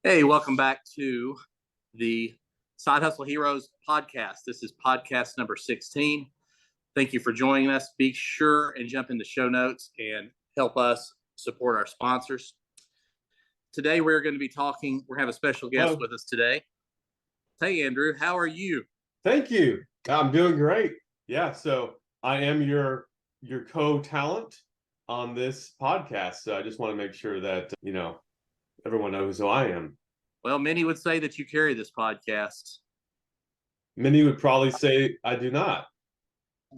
Hey, welcome back to the Side Hustle Heroes podcast. This is podcast number 16. Thank you for joining us. Be sure and jump into show notes and help us support our sponsors. Today, we're going to be talking, we're going to have a special guest with us today. Hey, Andrew, how are you? Thank you. I'm doing great. Yeah, so I am your co-talent on this podcast. So I just want to make sure that, everyone knows who I am. Well, many would say that you carry this podcast. Many would probably say I do not.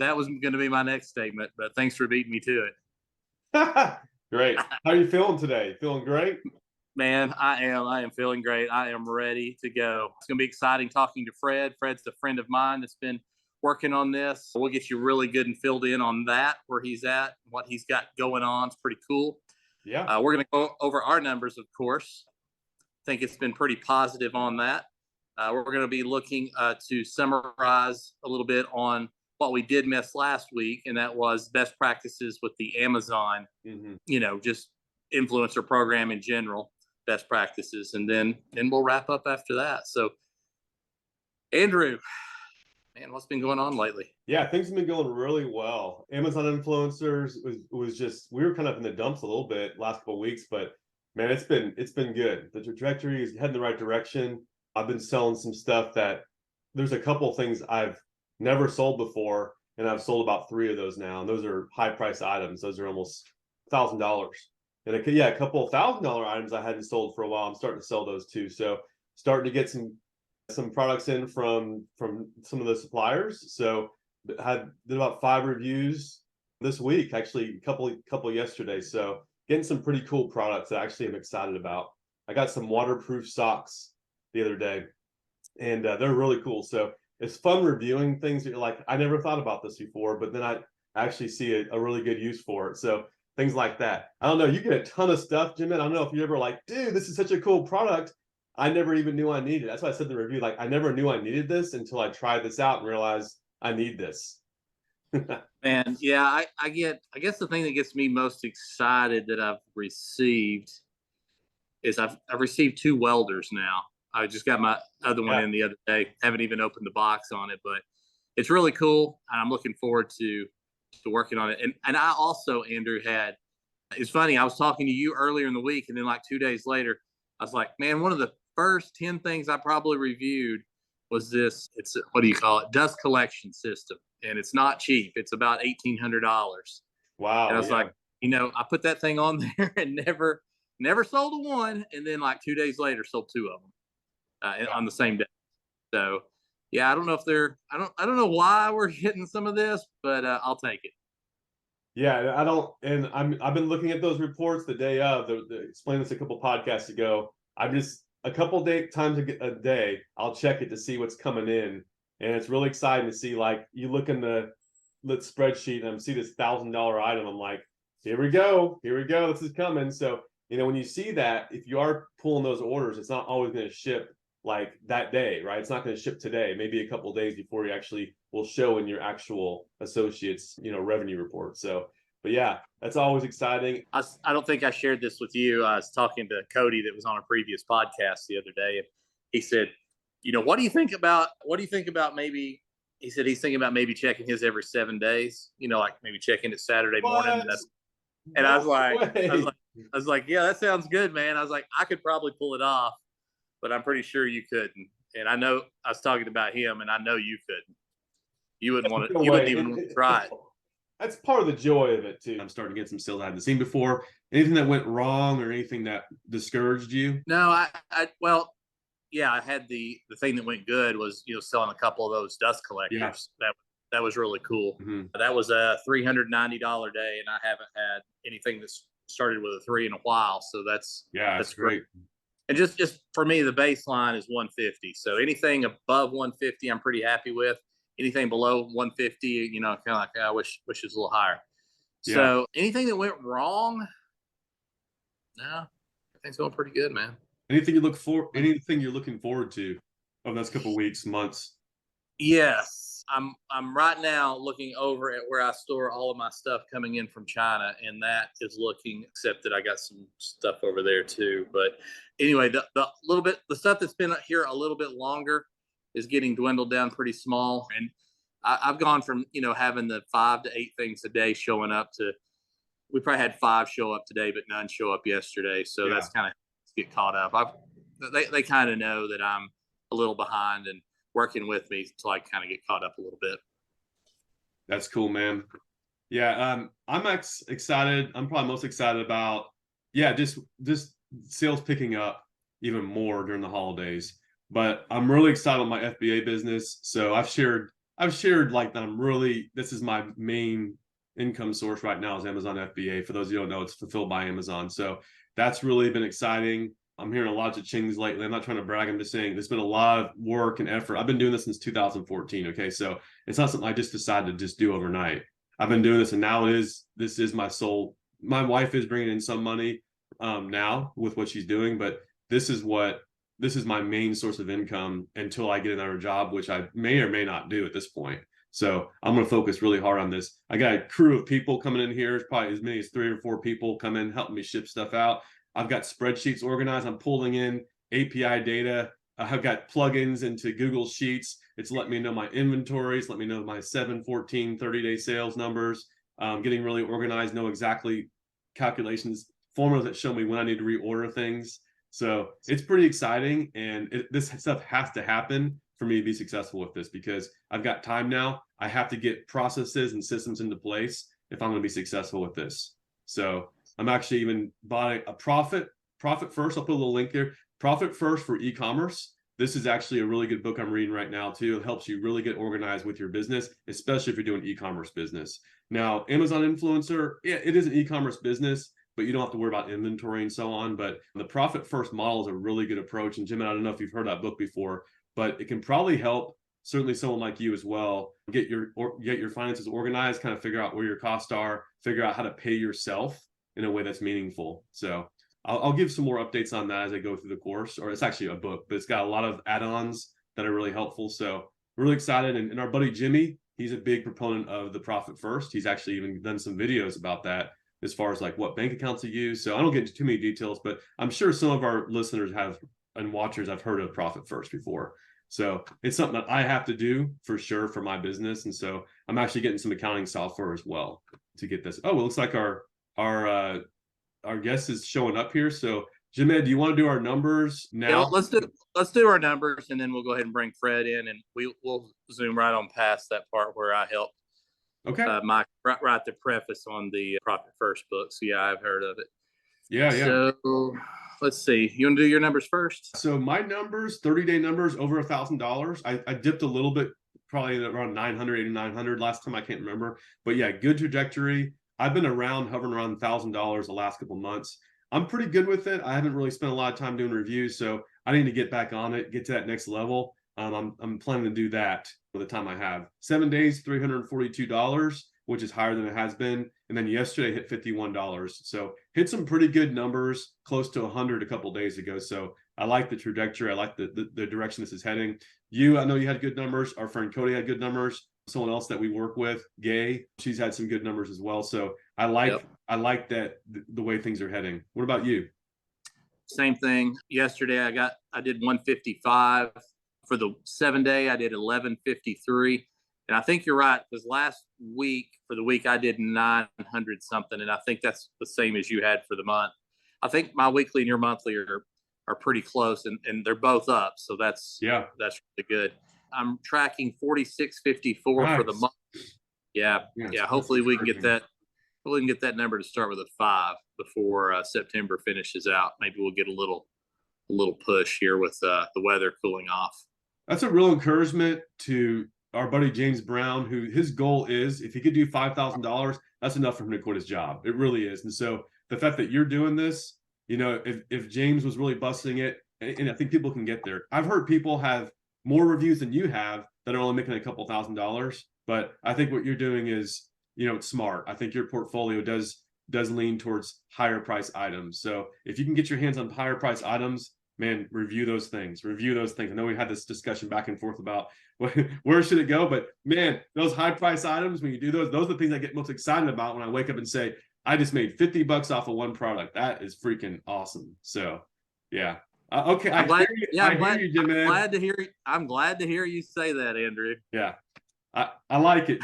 That was going to be my next statement, but thanks for beating me to it. Great. How are you feeling today? Feeling great? Man, I am feeling great. I am ready to go. It's going to be exciting talking to Fred. Fred's a friend of mine that's been working on this. We'll get you really good and filled in on that, where he's at, what he's got going on. It's pretty cool. Yeah. We're going to go over our numbers, of course. I think it's been pretty positive on that. We're going to be looking to summarize a little bit on what we did miss last week, and that was best practices with the Amazon, just influencer program in general, best practices, and then we'll wrap up after that. So, Andrew, man, what's been going on lately? Yeah, things have been going really well. Amazon influencers was just, we were kind of in the dumps a little bit last couple of weeks, but man, it's been good. The trajectory is heading the right direction. I've been selling some stuff that there's a couple of things I've never sold before, and I've sold about 3 of those now. And those are high price items. Those are almost $1,000. And a couple of $1,000 items I hadn't sold for a while. I'm starting to sell those too. So starting to get some products in from some of the suppliers. So did about 5 reviews this week, actually a couple yesterday. So getting some pretty cool products that actually I'm excited about. I got some waterproof socks the other day, and they're really cool. So it's fun reviewing things that you're like, I never thought about this before, but then I actually see a really good use for it. So things like that. I don't know, you get a ton of stuff, Jim. I don't know if you ever like, dude, this is such a cool product. I never even knew I needed it. That's why I said in the review, like, I never knew I needed this until I tried this out and realized I need this. Man, yeah, I guess the thing that gets me most excited that I've received is I've received 2 welders now. I just got my other one in the other day. Haven't even opened the box on it, but it's really cool, and I'm looking forward to working on it. And I also, Andrew, it's funny, I was talking to you earlier in the week, and then like 2 days later, I was like, man, one of the first 10 things I probably reviewed was this. It's what do you call it? Dust collection system, and it's not cheap. It's about $1,800. Wow. And I was like, I put that thing on there and never sold one, and then like 2 days later sold 2 of them on the same day. So yeah, I don't know if I don't know why we're getting some of this, but I'll take it. Yeah, I don't, and I've been looking at those reports the day of. Explained this a couple podcasts ago. I'm just a couple times a day. I'll check it to see what's coming in, and it's really exciting to see. Like, you look in the spreadsheet and I see this $1,000 item. I'm like, here we go, this is coming. So when you see that, if you are pulling those orders, it's not always going to ship like that day, right? It's not going to ship today, maybe a couple of days before you actually will show in your actual associates, revenue report. So, but yeah, that's always exciting. I don't think I shared this with you. I was talking to Cody that was on a previous podcast the other day, and he said, what do you think about maybe, he said he's thinking about maybe checking his every 7 days, like maybe checking it Saturday morning. And I was like, yeah, that sounds good, man. I was like, I could probably pull it off, but I'm pretty sure you couldn't. And I know I was talking about him, and I know you couldn't. You wouldn't want to. You wouldn't even want to try it. That's part of the joy of it too. I'm starting to get some sales I hadn't seen before. Anything that went wrong or anything that discouraged you? No, I had the thing that went good was selling a couple of those dust collectors. Yeah. That was really cool. Mm-hmm. That was a $390 day, and I haven't had anything that's started with a 3 in a while. So that's great. And just for me, the baseline is 150. So anything above 150, I'm pretty happy with. Anything below 150, kind of like I wish it was a little higher. Yeah. So anything that went wrong, no, everything's going pretty good, man. Anything you're looking forward to over the next couple of weeks, months? Yes. I'm right now looking over at where I store all of my stuff coming in from China, and that is looking. Except that I got some stuff over there too. But anyway, the little bit the stuff that's been here a little bit longer is getting dwindled down pretty small, and I've gone from having the 5 to 8 things a day showing up to we probably had 5 show up today, but none show up yesterday. So Yeah. that's kind of get caught up. They kind of know that I'm a little behind and working with me until I kind of get caught up a little bit. That's cool, man. Yeah, I'm excited. I'm probably most excited about, just sales picking up even more during the holidays. But I'm really excited on my FBA business. So I've shared like that this is my main income source right now is Amazon FBA. For those of you who don't know, it's fulfilled by Amazon. So that's really been exciting. I'm hearing a lot of chings lately. I'm not trying to brag. I'm just saying there's been a lot of work and effort. I've been doing this since 2014. Okay. So it's not something I just decided to just do overnight. I've been doing this, and now this is my sole. My wife is bringing in some money now with what she's doing, but this is my main source of income until I get another job, which I may or may not do at this point. So I'm going to focus really hard on this. I got a crew of people coming in here. It's probably as many as 3 or 4 people come in helping me ship stuff out. I've got spreadsheets organized. I'm pulling in API data. I've got plugins into Google Sheets. It's letting me know my inventories, let me know my 7, 14, 30-day sales numbers, getting really organized, know exactly calculations, formulas that show me when I need to reorder things. So it's pretty exciting. And this stuff has to happen for me to be successful with this, because I've got time now. I have to get processes and systems into place if I'm going to be successful with this. So I'm actually even buying a Profit First. I'll put a little link there. Profit First for e-commerce. This is actually a really good book I'm reading right now too. It helps you really get organized with your business, especially if you're doing e-commerce business. Now, Amazon Influencer, it is an e-commerce business, but you don't have to worry about inventory and so on. But the Profit First model is a really good approach. And Jim, I don't know if you've heard that book before, but it can probably help certainly someone like you as well get your finances organized, kind of figure out where your costs are, figure out how to pay yourself in a way that's meaningful. So I'll give some more updates on that as I go through the course, or it's actually a book, but it's got a lot of add-ons that are really helpful. So really excited. And our buddy Jimmy, he's a big proponent of the Profit First. He's actually even done some videos about that as far as like what bank accounts to use. So I don't get into too many details, but I'm sure some of our listeners and watchers have heard of Profit First before. So it's something that I have to do for sure for my business. And so I'm actually getting some accounting software as well to get this. Oh, it looks like our guest is showing up here. So Jim Ed, do you want to do our numbers now? Yeah, let's do our numbers, and then we'll go ahead and bring Fred in, and we'll zoom right on past that part where I helped Mike write the preface on the Profit First book. So yeah, I've heard of it. Yeah. So let's see. You want to do your numbers first? So my numbers, 30-day numbers, over $1,000. I dipped a little bit, probably around 900, 800, last time. I can't remember. But yeah, good trajectory. I've been hovering around $1,000 the last couple of months. I'm pretty good with it. I haven't really spent a lot of time doing reviews, so I need to get back on it, get to that next level. I'm planning to do that for the time I have. 7 days, $342, which is higher than it has been. And then yesterday hit $51. So hit some pretty good numbers, close to 100 a couple of days ago. So I like the trajectory. I like the direction this is heading. I know you had good numbers. Our friend Cody had good numbers. Someone else that we work with, Gay, she's had some good numbers as well. So I like that the way things are heading. What about you? Same thing. Yesterday I did 155. For the 7 day, I did 1153. And I think you're right, because last week, for the week, I did 900 something. And I think that's the same as you had for the month. I think my weekly and your monthly are pretty close, and they're both up. So that's really good. I'm tracking 4654 for the month. Yeah. Hopefully we can get that. We can get that number to start with a 5 before September finishes out. Maybe we'll get a little push here with the weather cooling off. That's a real encouragement to our buddy James Brown, who his goal is, if he could do $5,000, that's enough for him to quit his job. It really is. And so the fact that you're doing this, if James was really busting it, and I think people can get there. I've heard people have more reviews than you have that are only making a couple $1,000s, but I think what you're doing is, it's smart. I think your portfolio does lean towards higher price items. So if you can get your hands on higher price items, man, review those things. I know we had this discussion back and forth about where should it go, but man, those high price items, when you do those are the things I get most excited about when I wake up and say, I just made $50 off of one product. That is freaking awesome. So yeah. Okay. I'm glad, yeah, I hear you, Jim Ed. I'm glad to hear you say that, Andrew. Yeah. I like it.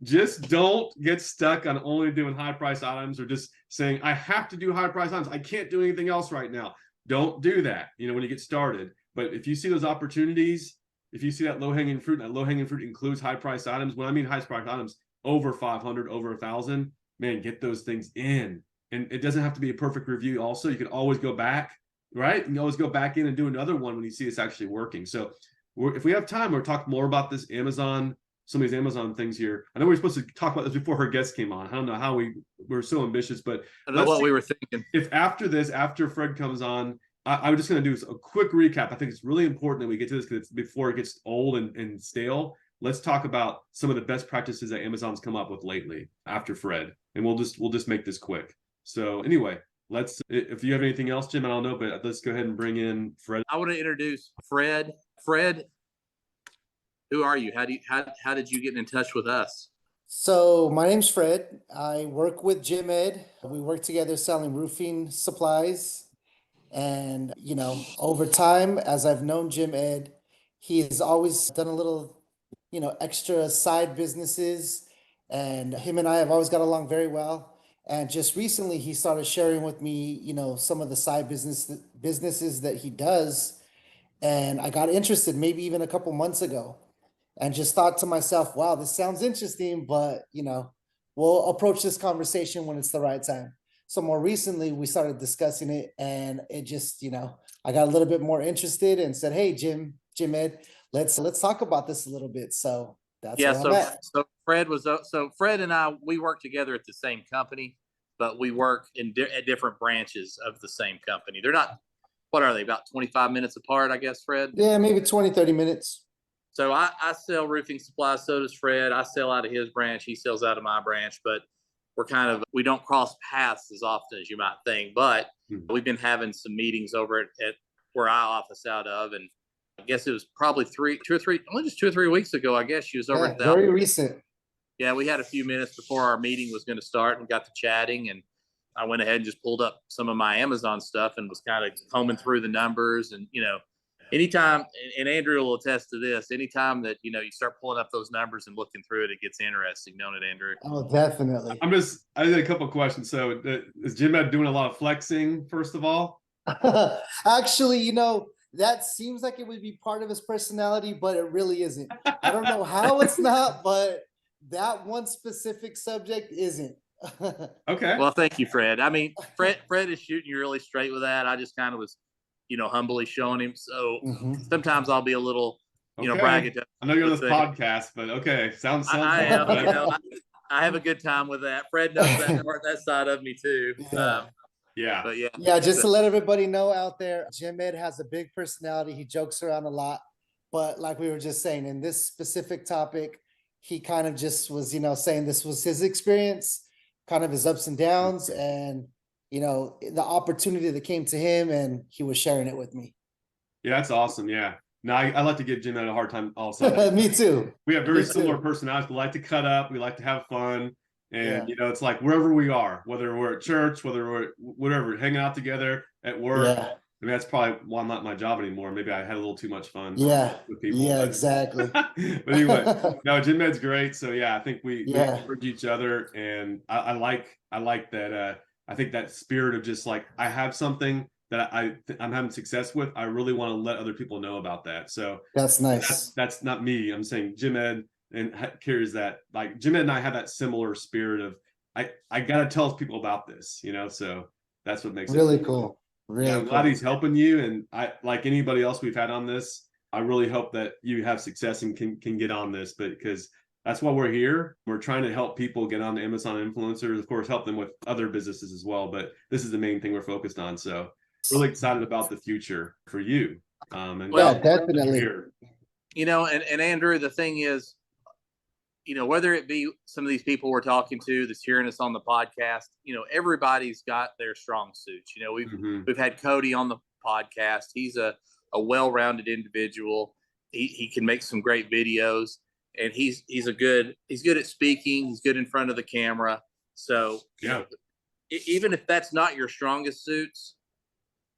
Just don't get stuck on only doing high price items or just saying, I have to do high price items. I can't do anything else right now. Don't do that, when you get started. But if you see those opportunities, if you see that low-hanging fruit, and that low-hanging fruit includes high-priced items. When I mean high-priced items, over 500, over 1,000, man, get those things in. And it doesn't have to be a perfect review also. You can always go back, right? You can always go back in and do another one when you see it's actually working. So if we have time, we'll talk more about this Amazon, some of these Amazon things here. I know we were supposed to talk about this before her guest came on. I don't know how we're so ambitious, but I don't know what we were thinking. If after Fred comes on, I'm just going to do a quick recap. I think it's really important that we get to this because before it gets old and stale. Let's talk about some of the best practices that Amazon's come up with lately after Fred, and we'll just make this quick. So anyway, if you have anything else, Jim, I don't know, but let's go ahead and bring in Fred. I want to introduce Fred. Fred, who are you? How did you get in touch with us? So my name's Fred. I work with Jim Ed. We work together selling roofing supplies. And, over time, as I've known Jim Ed, he has always done a little, extra side businesses. And him and I have always got along very well. And just recently, he started sharing with me, some of the side businesses that he does. And I got interested maybe even a couple months ago and just thought to myself, wow, this sounds interesting, but, we'll approach this conversation when it's the right time. So more recently, we started discussing it, and it just, I got a little bit more interested and said, "Hey, Jim Ed, let's talk about this a little bit." So that's where I'm at. So Fred and I, we work together at the same company, but we work at different branches of the same company. They're not. What are they? About 25 minutes apart, I guess, Fred. Yeah, maybe 20, 30 minutes. So I sell roofing supplies. So does Fred. I sell out of his branch. He sells out of my branch, but we don't cross paths as often as you might think, but we've been having some meetings over at where I office out of. And I guess it was probably only just 2 or 3 weeks ago. I guess she was over at very recent. Yeah. We had a few minutes before our meeting was going to start and got to chatting, and I went ahead and just pulled up some of my Amazon stuff and was kind of combing through the numbers. And, anytime, and Andrew will attest to this, anytime that, you start pulling up those numbers and looking through it, it gets interesting, don't it, Andrew? Oh, definitely. I had a couple of questions. So is Jim Ed doing a lot of flexing, first of all? Actually, that seems like it would be part of his personality, but it really isn't. I don't know how it's not, but that one specific subject isn't. Okay. Well, thank you, Fred. I mean, Fred is shooting you really straight with that. I just kind of was, humbly showing him. So sometimes I'll be a little, bragging. I know you're on this podcast, but okay. Sounds I have a good time with that. Fred knows that side of me too. Yeah. But yeah. Yeah, just to let everybody know out there, Jim Ed has a big personality. He jokes around a lot. But like we were just saying, in this specific topic, he kind of just was, saying this was his experience, kind of his ups and downs, and the opportunity that came to him, and he was sharing it with me. Yeah, that's awesome. Yeah. No, I like to give Jim Ed a hard time also. Me too. We have very similar personalities. We like to cut up. We like to have fun. And, it's like wherever we are, whether we're at church, whether we're whatever, hanging out together at work. Yeah. I mean, that's probably why I'm not my job anymore. Maybe I had a little too much fun. Yeah. With people. Yeah, exactly. But anyway, no, Jim Ed's great. So yeah, I think we encourage each other, and I like that. I think that spirit of just like, I have something that I'm having success with. I really want to let other people know about that. So that's nice. That's not me. I'm saying Jim Ed and carries that. Like Jim Ed and I have that similar spirit of I got to tell people about this. So that's what makes really it cool. Really, I'm glad he's helping you. And I, like anybody else we've had on this, I really hope that you have success and can get on this, because that's why we're here. We're trying to help people get on to Amazon influencers, of course, help them with other businesses as well. But this is the main thing we're focused on. So really excited about the future for you. And definitely. And Andrew, the thing is, whether it be some of these people we're talking to that's hearing us on the podcast, everybody's got their strong suits. We've had Cody on podcast. He's a well-rounded individual. He can make some great videos, and he's good at speaking. He's good in front of the camera. So Yeah. Even if that's not your strongest suits,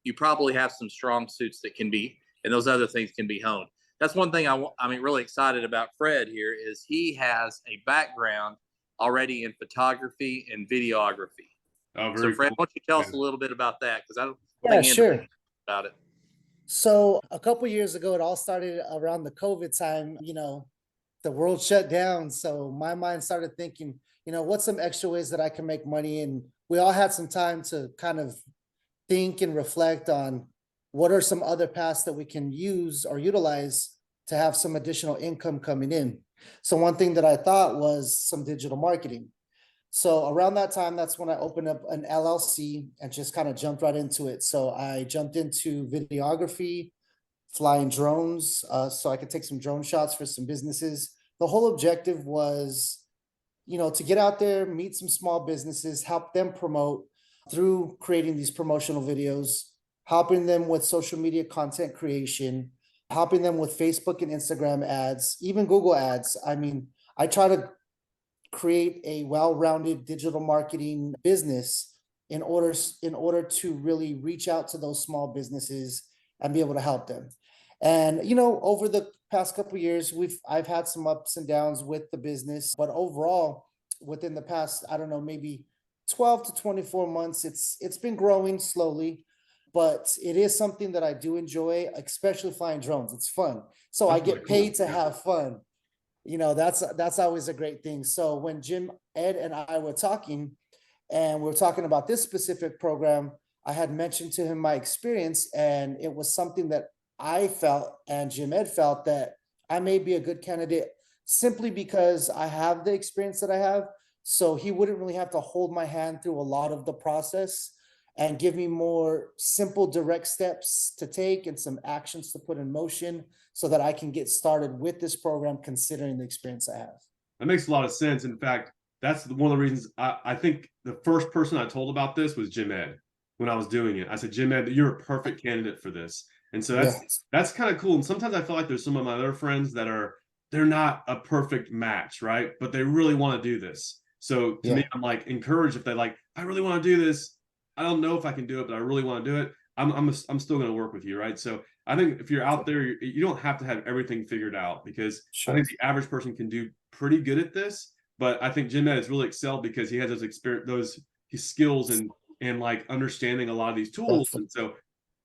you probably have some strong suits that can be, and those other things can be honed. That's one thing I'm really excited about Fred here is he has a background already in photography and videography. Oh, So very Fred, cool. why don't you tell us Yeah. a little bit about that? Because I don't Yeah, think Andrew sure. about it. So a couple years ago, it all started around the COVID time. The world shut down. So my mind started thinking, what's some extra ways that I can make money? And we all had some time to kind of think and reflect on what are some other paths that we can use or utilize to have some additional income coming in. So one thing that I thought was some digital marketing. So around that time, that's when I opened up an LLC and just kind of jumped right into it. So I jumped into videography, flying drones, so I could take some drone shots for some businesses. The whole objective was, to get out there, meet some small businesses, help them promote through creating these promotional videos, helping them with social media content creation, helping them with Facebook and Instagram ads, even Google ads. I mean, I try to create a well-rounded digital marketing business in order to really reach out to those small businesses and be able to help them. And over the past couple of years, I've had some ups and downs with the business, but overall, within the past, I don't know, maybe 12 to 24 months, it's been growing slowly, but it is something that I do enjoy, especially flying drones. It's fun. So I That's really get cool. paid to Yeah. have fun. That's always a great thing. So when Jim, Ed, and I were talking, and we were talking about this specific program, I had mentioned to him my experience, and it was something that I felt and Jim Ed felt that I may be a good candidate simply because I have the experience that I have. So he wouldn't really have to hold my hand through a lot of the process and give me more simple, direct steps to take and some actions to put in motion so that I can get started with this program considering the experience I have. That makes a lot of sense. In fact, that's one of the reasons I think the first person I told about this was Jim Ed when I was doing it. I said, Jim Ed, you're a perfect candidate for this. And so that's kind of cool. And sometimes I feel like there's some of my other friends that they're not a perfect match, right? But they really want to do this. So to me, I'm like encouraged if they like, I really want to do this. I don't know if I can do it, but I really want to do it. I'm still going to work with you, right? So I think if you're out there, you don't have to have everything figured out because I think the average person can do pretty good at this. But I think Jim Ed has really excelled because he has those experience, his skills and like understanding a lot of these tools. And so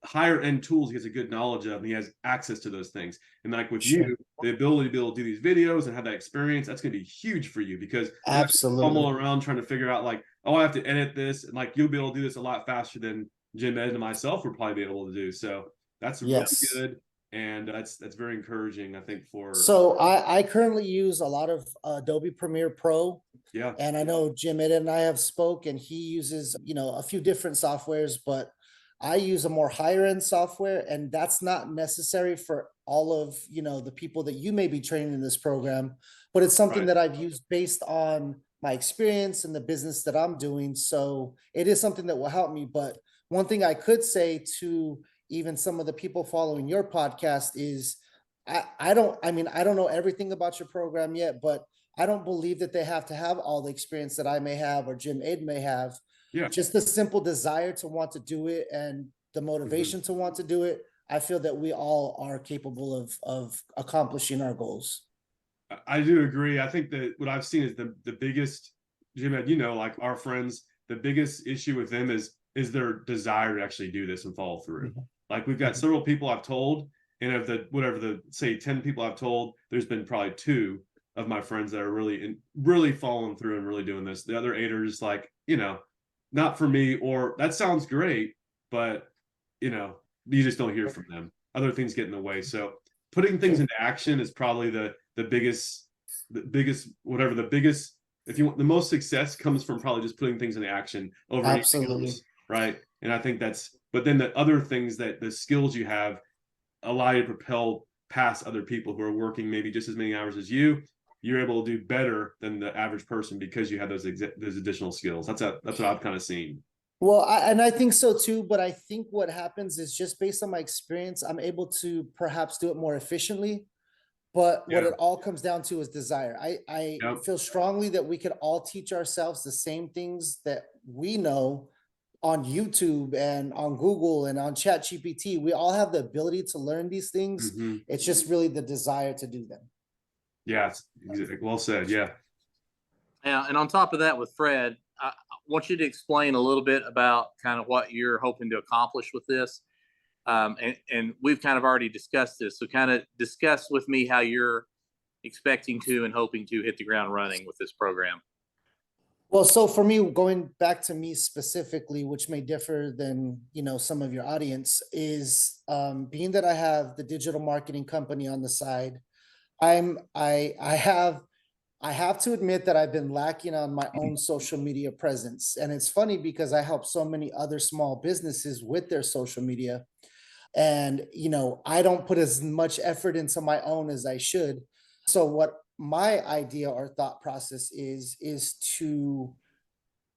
higher end tools he has a good knowledge of and he has access to those things. And like with you, the ability to be able to do these videos and have that experience, that's going to be huge for you because absolutely fumble around trying to figure out like, oh, I have to edit this, and like you'll be able to do this a lot faster than Jim Ed and myself would probably be able to do. So that's really good. And that's very encouraging, I think, for so I currently use a lot of Adobe Premiere Pro. Yeah. And I know Jim Ed and I have spoke, and he uses, a few different softwares, but I use a more higher end software, and that's not necessary for all of, the people that you may be training in this program, but it's something that I've used based on my experience and the business that I'm doing. So it is something that will help me. But one thing I could say to even some of the people following your podcast is I don't know everything about your program yet, but I don't believe that they have to have all the experience that I may have or Jim Ed may have. Yeah. Just the simple desire to want to do it and the motivation to want to do it. I feel that we all are capable of accomplishing our goals. I do agree. I think that what I've seen is the biggest, Jim Ed, like our friends, the biggest issue with them is their desire to actually do this and follow through. Like we've got several people I've told, and of the say 10 people I've told, there's been probably 2 of my friends that are really following through and really doing this. The other 8 are just like, not for me, or that sounds great, but you just don't hear from them. Other things get in the way. So putting things into action is probably the biggest, if you want, the most success comes from probably just putting things into action over anything else, right? And I think but then the other things that the skills you have allow you to propel past other people who are working maybe just as many hours as you. You're able to do better than the average person because you have those additional skills. That's what I've kind of seen. Well, and I think so too, but I think what happens is just based on my experience, I'm able to perhaps do it more efficiently. But what Yeah. it all comes down to is desire. I Yep. feel strongly that we could all teach ourselves the same things that we know on YouTube and on Google and on ChatGPT. We all have the ability to learn these things. Hmm. It's just really the desire to do them. Yeah. Well said. Yeah. Yeah, and on top of that, with Fred, I want you to explain a little bit about kind of what you're hoping to accomplish with this. And we've kind of already discussed this. So kind of discuss with me how you're expecting to and hoping to hit the ground running with this program. Well, so for me, going back to me specifically, which may differ than, some of your audience, is being that I have the digital marketing company on the side. I have to admit that I've been lacking on my own social media presence. And it's funny because I help so many other small businesses with their social media. And, I don't put as much effort into my own as I should. So what my idea or thought process is to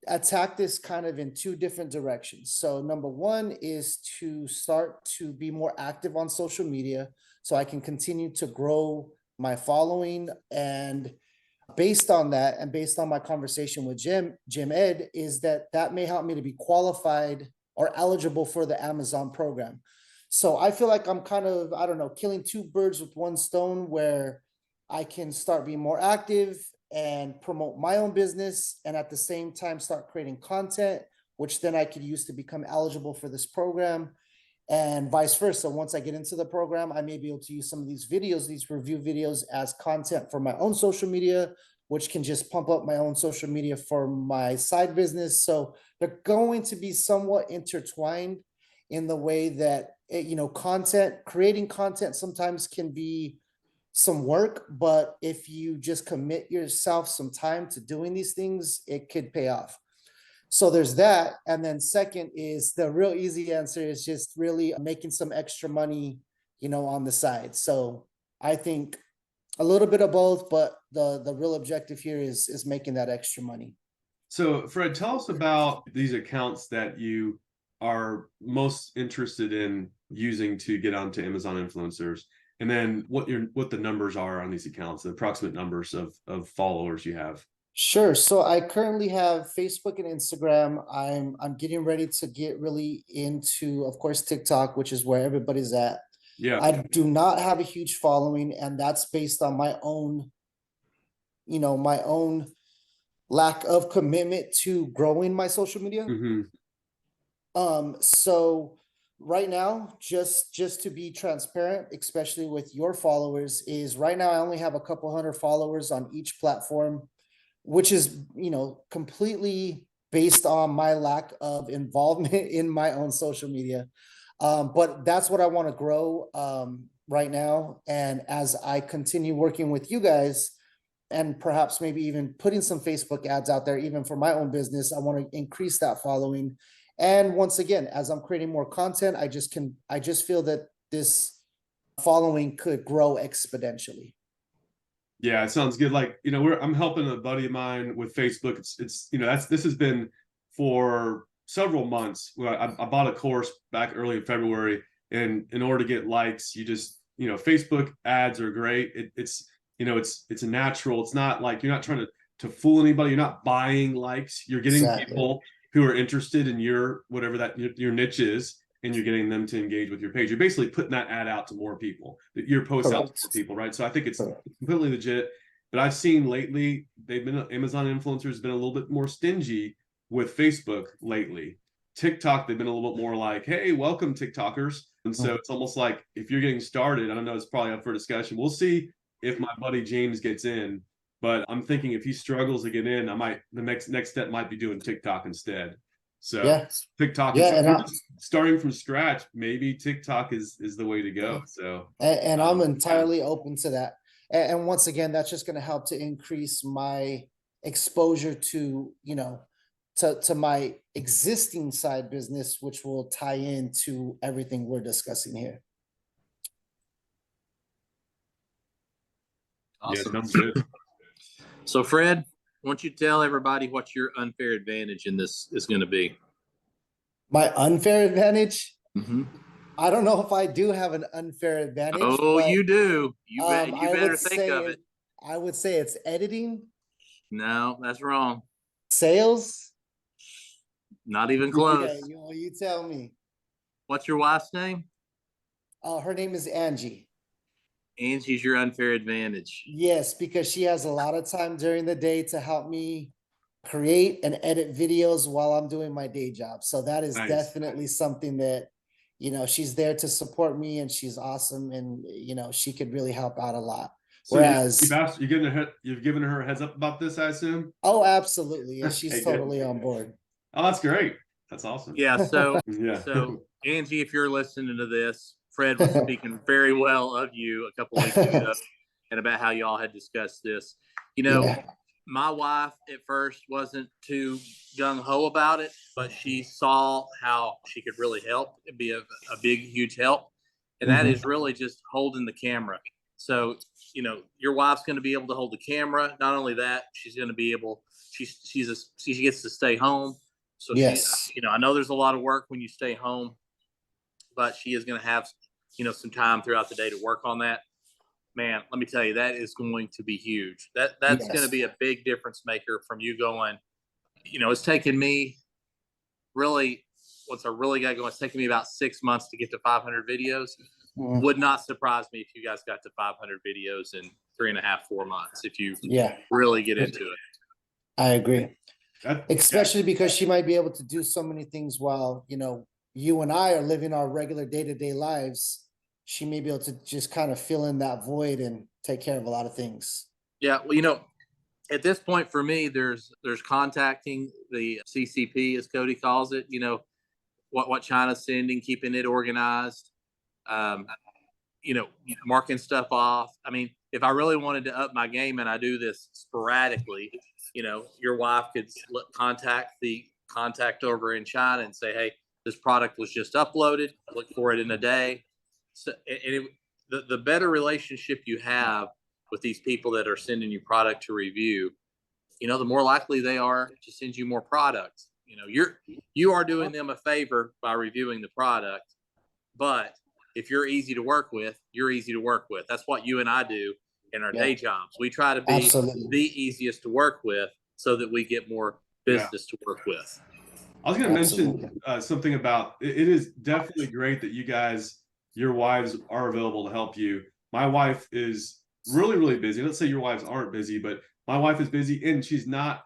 attack this kind of in two different directions. So number one is to start to be more active on social media so I can continue to grow my following. And based on that, and based on my conversation with Jim Ed, is that may help me to be qualified or eligible for the Amazon program. So I feel like I'm kind of, I don't know, killing two birds with one stone, where I can start being more active and promote my own business, and at the same time start creating content, which then I could use to become eligible for this program, and vice versa. Once I get into the program, I may be able to use some of these videos, these review videos, as content for my own social media, which can just pump up my own social media for my side business. So they're going to be somewhat intertwined in the way that, creating content sometimes can be some work, but if you just commit yourself some time to doing these things, it could pay off. So there's that. And then second is, the real easy answer is just really making some extra money, on the side. So I think a little bit of both, but the real objective here is making that extra money. So, Fred, tell us about these accounts that you are most interested in using to get onto Amazon influencers, and then what the numbers are on these accounts, the approximate numbers of followers you have. Sure. So I currently have Facebook and Instagram. I'm getting ready to get really into, of course, TikTok, which is where everybody's at. Yeah. I do not have a huge following, and that's based on my own, my own lack of commitment to growing my social media. Hmm. So right now, just to be transparent, especially with your followers, is right now I only have a couple hundred followers on each platform, which is, completely based on my lack of involvement in my own social media. But that's what I want to grow right now. And as I continue working with you guys, and perhaps maybe even putting some Facebook ads out there, even for my own business, I want to increase that following. And once again, as I'm creating more content, I just feel that this following could grow exponentially. Yeah, it sounds good. Like, I'm helping a buddy of mine with Facebook. It's this has been for several months. I bought a course back early in February, and in order to get likes, you just, Facebook ads are great. It's a natural. It's not like you're not trying to fool anybody. You're not buying likes. You're getting Exactly. people who are interested in your whatever that your niche is, and you're getting them to engage with your page. You're basically putting that ad out to more people, your post out to more people, right? So I think it's completely legit. But I've seen lately, Amazon influencers have been a little bit more stingy with Facebook lately. TikTok, they've been a little bit more like, hey, welcome TikTokers. And so it's almost like, if you're getting started, I don't know, it's probably up for discussion. We'll see if my buddy James gets in, but I'm thinking if he struggles to get in, the next step might be doing TikTok instead. So Yeah. TikTok, Yeah, starting from scratch, maybe TikTok is the way to go. So and I'm entirely open to that. And once again, that's just going to help to increase my exposure to, to my existing side business, which will tie into everything we're discussing here. Awesome. Yeah, sounds good. So Fred, why don't you tell everybody what your unfair advantage in this is going to be? My unfair advantage? Mhm. I don't know if I do have an unfair advantage, Oh, but you do. You I better would think say of it. I would say it's editing, No, that's wrong. sales. Not even Okay, close. you tell me. What's your wife's name? Her name is Angie. Angie's your unfair advantage. Yes, because she has a lot of time during the day to help me create and edit videos while I'm doing my day job. So that is Nice. definitely something that, she's there to support me and she's awesome and, she could really help out a lot. So Whereas, you've given her a heads up about this, I assume. oh, absolutely. And she's Okay, good. totally on board. Oh, that's great. That's awesome. Yeah, so Yeah. so Angie, if you're listening to this, Fred was speaking very well of you a couple weeks ago and about how y'all had discussed this. Yeah. My wife at first wasn't too gung ho about it, but she saw how she could really help. It'd be a big, huge help. And that is really just holding the camera. So, your wife's going to be able to hold the camera. Not only that, she's going to be able, she gets to stay home. So Yes. I know there's a lot of work when you stay home, but she is going to have, some time throughout the day to work on that. Man, let me tell you, that is going to be huge. That's going to Yes. be a big difference maker from you going, it's taken me really, once I really got going, it's taken me about 6 months to get to 500 videos. Mhm. Would not surprise me if you guys got to 500 videos in 3.5, 4 months, if you Yeah, really get into it. I agree. Yeah. Especially because she might be able to do so many things while, you and I are living our regular day-to-day lives. She may be able to just kind of fill in that void and take care of a lot of things. Yeah, well, at this point for me, there's contacting the CCP, as Cody calls it. What China's sending, keeping it organized. Um, Marking stuff off. I mean, if I really wanted to up my game, and I do this sporadically, your wife could contact the contact over in China and say, "Hey, this product was just uploaded. Look for it in a day." So, the better relationship you have with these people that are sending you product to review, the more likely they are to send you more products. You are doing them a favor by reviewing the product, but if you're easy to work with, you're easy to work with. That's what you and I do in our day jobs. We try to be Absolutely. the easiest to work with so that we get more business to work with. I was going to Absolutely. mention something about it is definitely great that your wives are available to help you. My wife is really, really busy. Let's say your wives aren't busy, but my wife is busy and she's not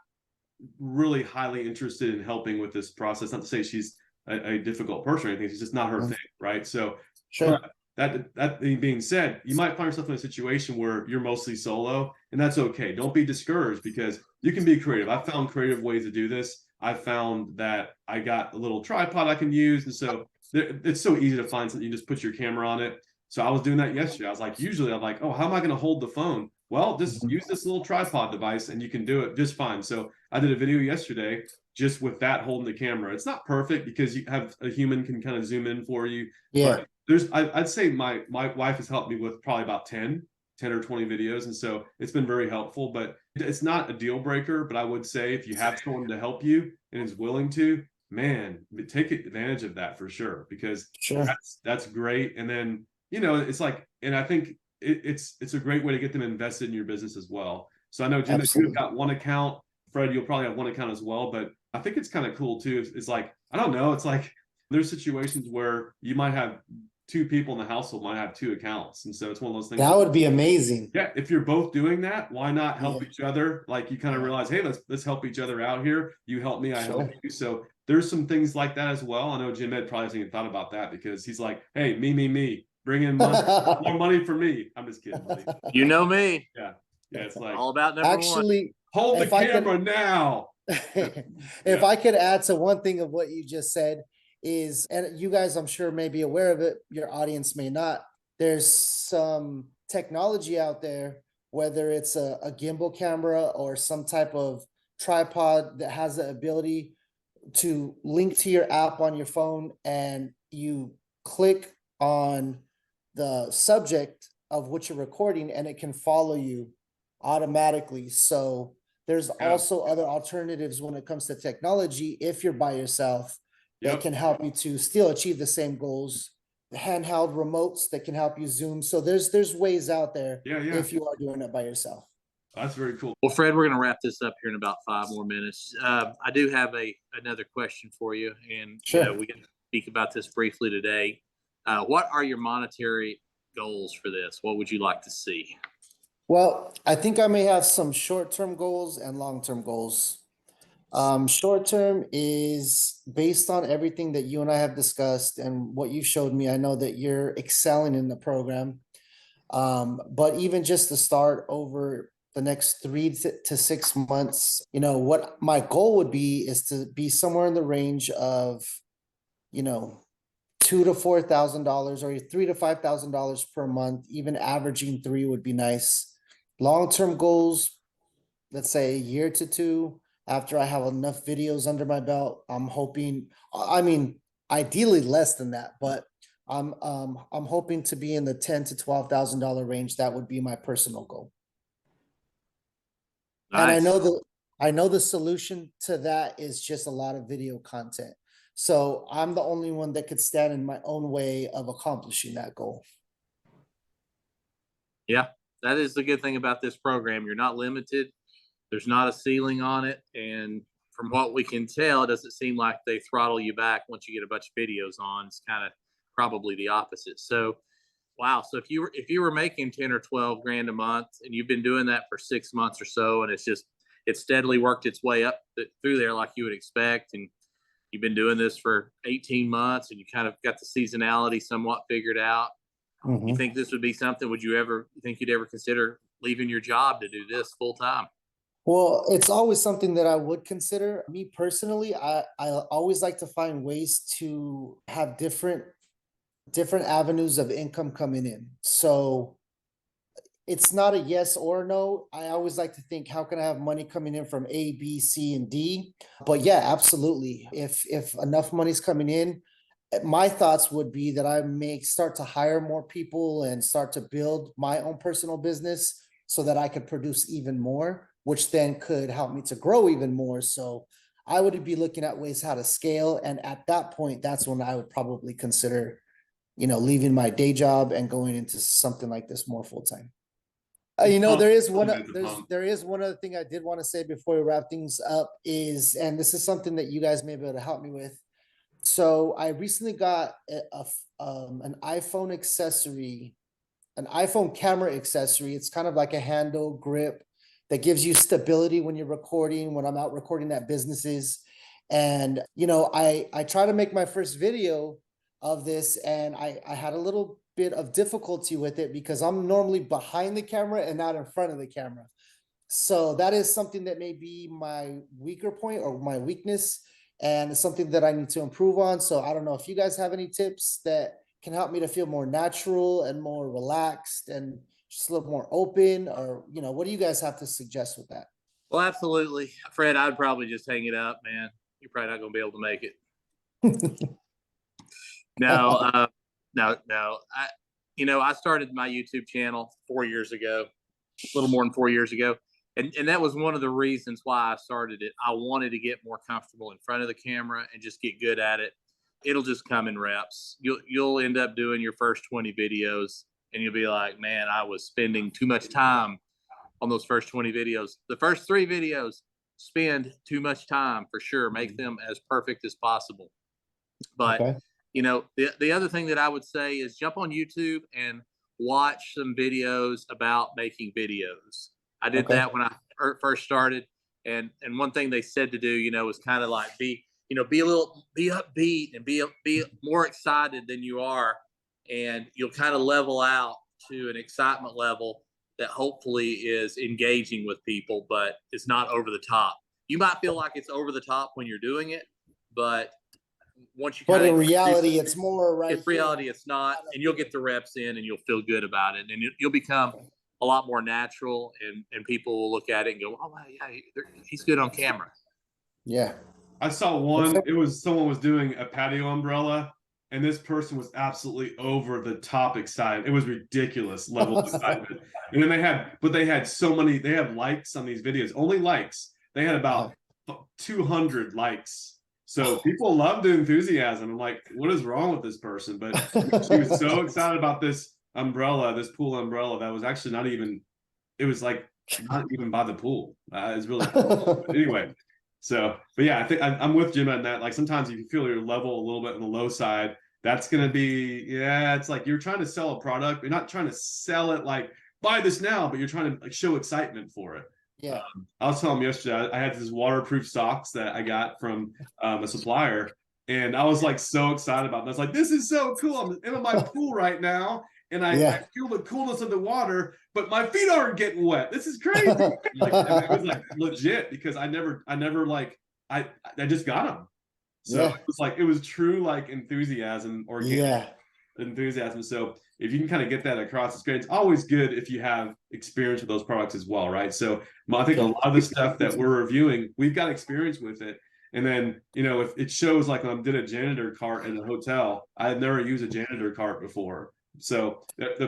really highly interested in helping with this process. Not to say she's a difficult person or anything. It's just not her thing, right? So, Sure. that being said, you might find yourself in a situation where you're mostly solo, and that's okay. Don't be discouraged because you can be creative. I've found creative ways to do this. I found that I got a little tripod I can use, and so it's so easy to find something. You just put your camera on it. So I was doing that yesterday. I was like, usually I'm like, oh, how am I going to hold the phone? Well, just use this little tripod device and you can do it just fine. So I did a video yesterday just with that holding the camera. It's not perfect because you have a human can kind of zoom in for you. Yeah. But I'd say my wife has helped me with probably about 10 or 20 videos. And so it's been very helpful, but it's not a deal breaker. But I would say if you have someone to help you and is willing to, man, take advantage of that for sure, because Sure. that's great. And then, it's like, and I think it's a great way to get them invested in your business as well. So I know, Jim, if you've got one account, Fred, you'll probably have one account as well, but I think it's kind of cool too. It's like, I don't know. It's like there's situations where you might have two people in the household might have two accounts. And so it's one of those things. That would be amazing. Yeah. If you're both doing that, why not help Yeah. each other? Like you kind of realize, hey, let's help each other out here. You help me, I help Sure. you. So there's some things like that as well. I know Jim Ed probably hasn't even thought about that because he's like, hey, me, bring in money, more money for me. I'm just kidding, buddy. You know me. Yeah. Yeah. It's like All about number one. Actually, hold the if I could- camera now. if I could add to one thing of what you just said is, and you guys, I'm sure may be aware of it, your audience may not, there's some technology out there, whether it's a gimbal camera or some type of tripod that has the ability to link to your app on your phone, and you click on the subject of what you're recording and it can follow you automatically. So there's Yeah. also other alternatives when it comes to technology if you're by yourself that Yep. can help you to still achieve the same goals. The handheld remotes that can help you zoom. So there's ways out there Yeah, yeah. if you are doing it by yourself. That's very cool. Well, Fred, we're going to wrap this up here in about 5 more minutes. I do have another question for you, and Sure. we can speak about this briefly today. What are your monetary goals for this? What would you like to see? Well, I think I may have some short-term goals and long-term goals. Short-term is based on everything that you and I have discussed and what you showed me. I know that you're excelling in the program. But even just to start over the next 3 to 6 months, what my goal would be is to be somewhere in the range of, $2,000 to $4,000 or $3,000 to $5,000 per month. Even averaging 3 would be nice. Long-term goals, let's say a year to 2. After I have enough videos under my belt, I'm hoping, ideally less than that, but I'm hoping to be in the $10,000 to $12,000 range. That would be my personal goal. And Nice. I know the solution to that is just a lot of video content. So I'm the only one that could stand in my own way of accomplishing that goal. Yeah, that is the good thing about this program. You're not limited. There's not a ceiling on it. And from what we can tell, it doesn't seem like they throttle you back once you get a bunch of videos on. It's kind of probably the opposite. So, wow. So if you were making 10 or 12 grand a month and you've been doing that for 6 months or so, and it's steadily worked its way up through there like you would expect, and you've been doing this for 18 months and you kind of got the seasonality somewhat figured out. Mhm. You think this would be something? You think you'd ever consider leaving your job to do this full time? Well, it's always something that I would consider. Me personally, I always like to find ways to have different avenues of income coming in. So it's not a yes or no. I always like to think, how can I have money coming in from A, B, C, and D? But yeah, absolutely. If enough money's coming in, my thoughts would be that I may start to hire more people and start to build my own personal business so that I could produce even more, which then could help me to grow even more. So I would be looking at ways how to scale. And at that point, that's when I would probably consider, leaving my day job and going into something like this more full time. There is one other thing I did want to say before we wrap things up and this is something that you guys may be able to help me with. So I recently got an iPhone accessory, an iPhone camera accessory. It's kind of like a handle grip that gives you stability when you're recording, when I'm out recording at businesses. And, I try to make my first video of this and I had a little bit of difficulty with it because I'm normally behind the camera and not in front of the camera. So that is something that may be my weaker point or my weakness, and it's something that I need to improve on. So I don't know if you guys have any tips that can help me to feel more natural and more relaxed and just a little more open, or, what do you guys have to suggest with that? Well, absolutely, Fred. I'd probably just hang it up, man. You're probably not going to be able to make it. No, no. I started my YouTube channel 4 years ago, a little more than 4 years ago. And that was one of the reasons why I started it. I wanted to get more comfortable in front of the camera and just get good at it. It'll just come in reps. You'll end up doing your first 20 videos and you'll be like, man, I was spending too much time on those first 20 videos. The first 3 videos, spend too much time for sure. Make them as perfect as possible. But Okay. the other thing that I would say is jump on YouTube and watch some videos about making videos. I did Okay. that when I first started, and one thing they said to do, was kind of like be upbeat and be more excited than you are, and you'll kind of level out to an excitement level that hopefully is engaging with people, but it's not over the top. You might feel like it's over the top when you're doing it, but once you But in reality, it's more right. in reality, it's not, and you'll get the reps in and you'll feel good about it, and you'll become a lot more natural, and people will look at it and go, oh, yeah, he's good on camera. Yeah. I saw one, it was someone was doing a patio umbrella, and this person was absolutely over the top excited. It was ridiculous level of excitement. And then they had likes on these videos, only likes. They had about 200 likes. So people love the enthusiasm. I'm like, what is wrong with this person? But she was so excited about this umbrella, this pool umbrella that was actually not even, it was like not even by the pool. It's really cool. But anyway, so, but yeah, I think I'm with Jim on that. Like sometimes if you feel your level a little bit on the low side, that's going to be, yeah, it's like you're trying to sell a product. You're not trying to sell it like, buy this now, but you're trying to like show excitement for it. Yeah. I was telling him yesterday, I had this waterproof socks that I got from a supplier, and I was like so excited about it. I was like, this is so cool. I'm in my pool right now, and I feel the coolness of the water, but my feet aren't getting wet. This is crazy. Like, it was like legit because I never like, I just got them. So it was like, it was true like enthusiasm, organic enthusiasm. So if you can kind of get that across, it's great. It's always good if you have experience with those products as well, right? So I think a lot of the stuff that we're reviewing, we've got experience with it. And then, you know, if it shows like when I did a janitor cart in a hotel, I had never used a janitor cart before. So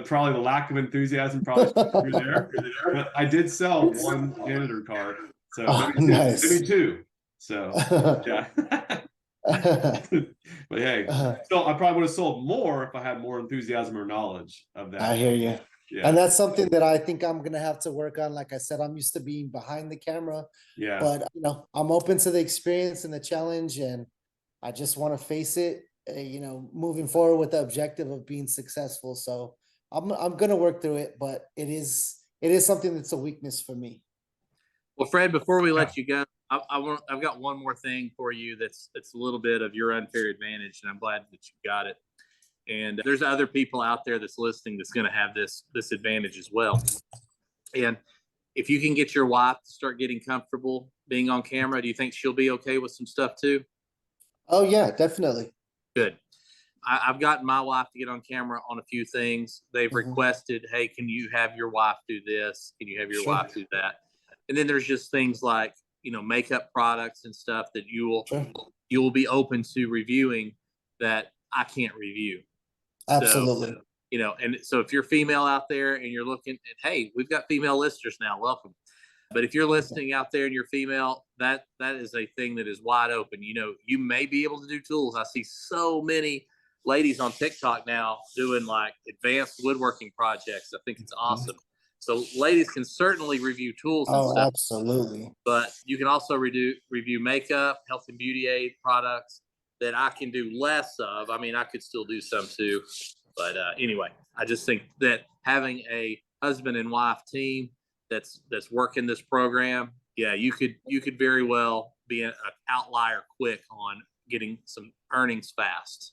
probably the lack of enthusiasm probably through there. But I did sell one janitor cart. So maybe two. So yeah. But hey, so I probably would have sold more if I had more enthusiasm or knowledge of that. I hear you. Yeah. And that's something that I think I'm gonna have to work on. Like I said, I'm used to being behind the camera. Yeah. But you know, I'm open to the experience and the challenge, and I just want to face it. You know, moving forward with the objective of being successful. So I'm gonna work through it, but it is something that's a weakness for me. Well, Fred, before we let you go, I've got one more thing for you that's a little bit of your unfair advantage, and I'm glad that you got it. And there's other people out there that's listening that's going to have this advantage as well. And if you can get your wife to start getting comfortable being on camera, do you think she'll be okay with some stuff too? Oh yeah, definitely. Good. I've gotten my wife to get on camera on a few things. They've requested, hey, can you have your wife do this? Can you have your wife do that? And then there's just things like, you know, makeup products and stuff that you will be open to reviewing that I can't review. Absolutely. So, you know, and so if you're female out there and you're looking at, hey, we've got female listeners now, welcome. But if you're listening out there and you're female, that is a thing that is wide open. You know, you may be able to do tools. I see so many ladies on TikTok now doing like advanced woodworking projects. I think it's awesome. So ladies can certainly review tools and stuff. Absolutely. But you can also review makeup, health and beauty aid products that I can do less of. I mean, I could still do some too. But anyway, I just think that having a husband and wife team that's working this program, yeah, you could very well be an outlier quick on getting some earnings fast.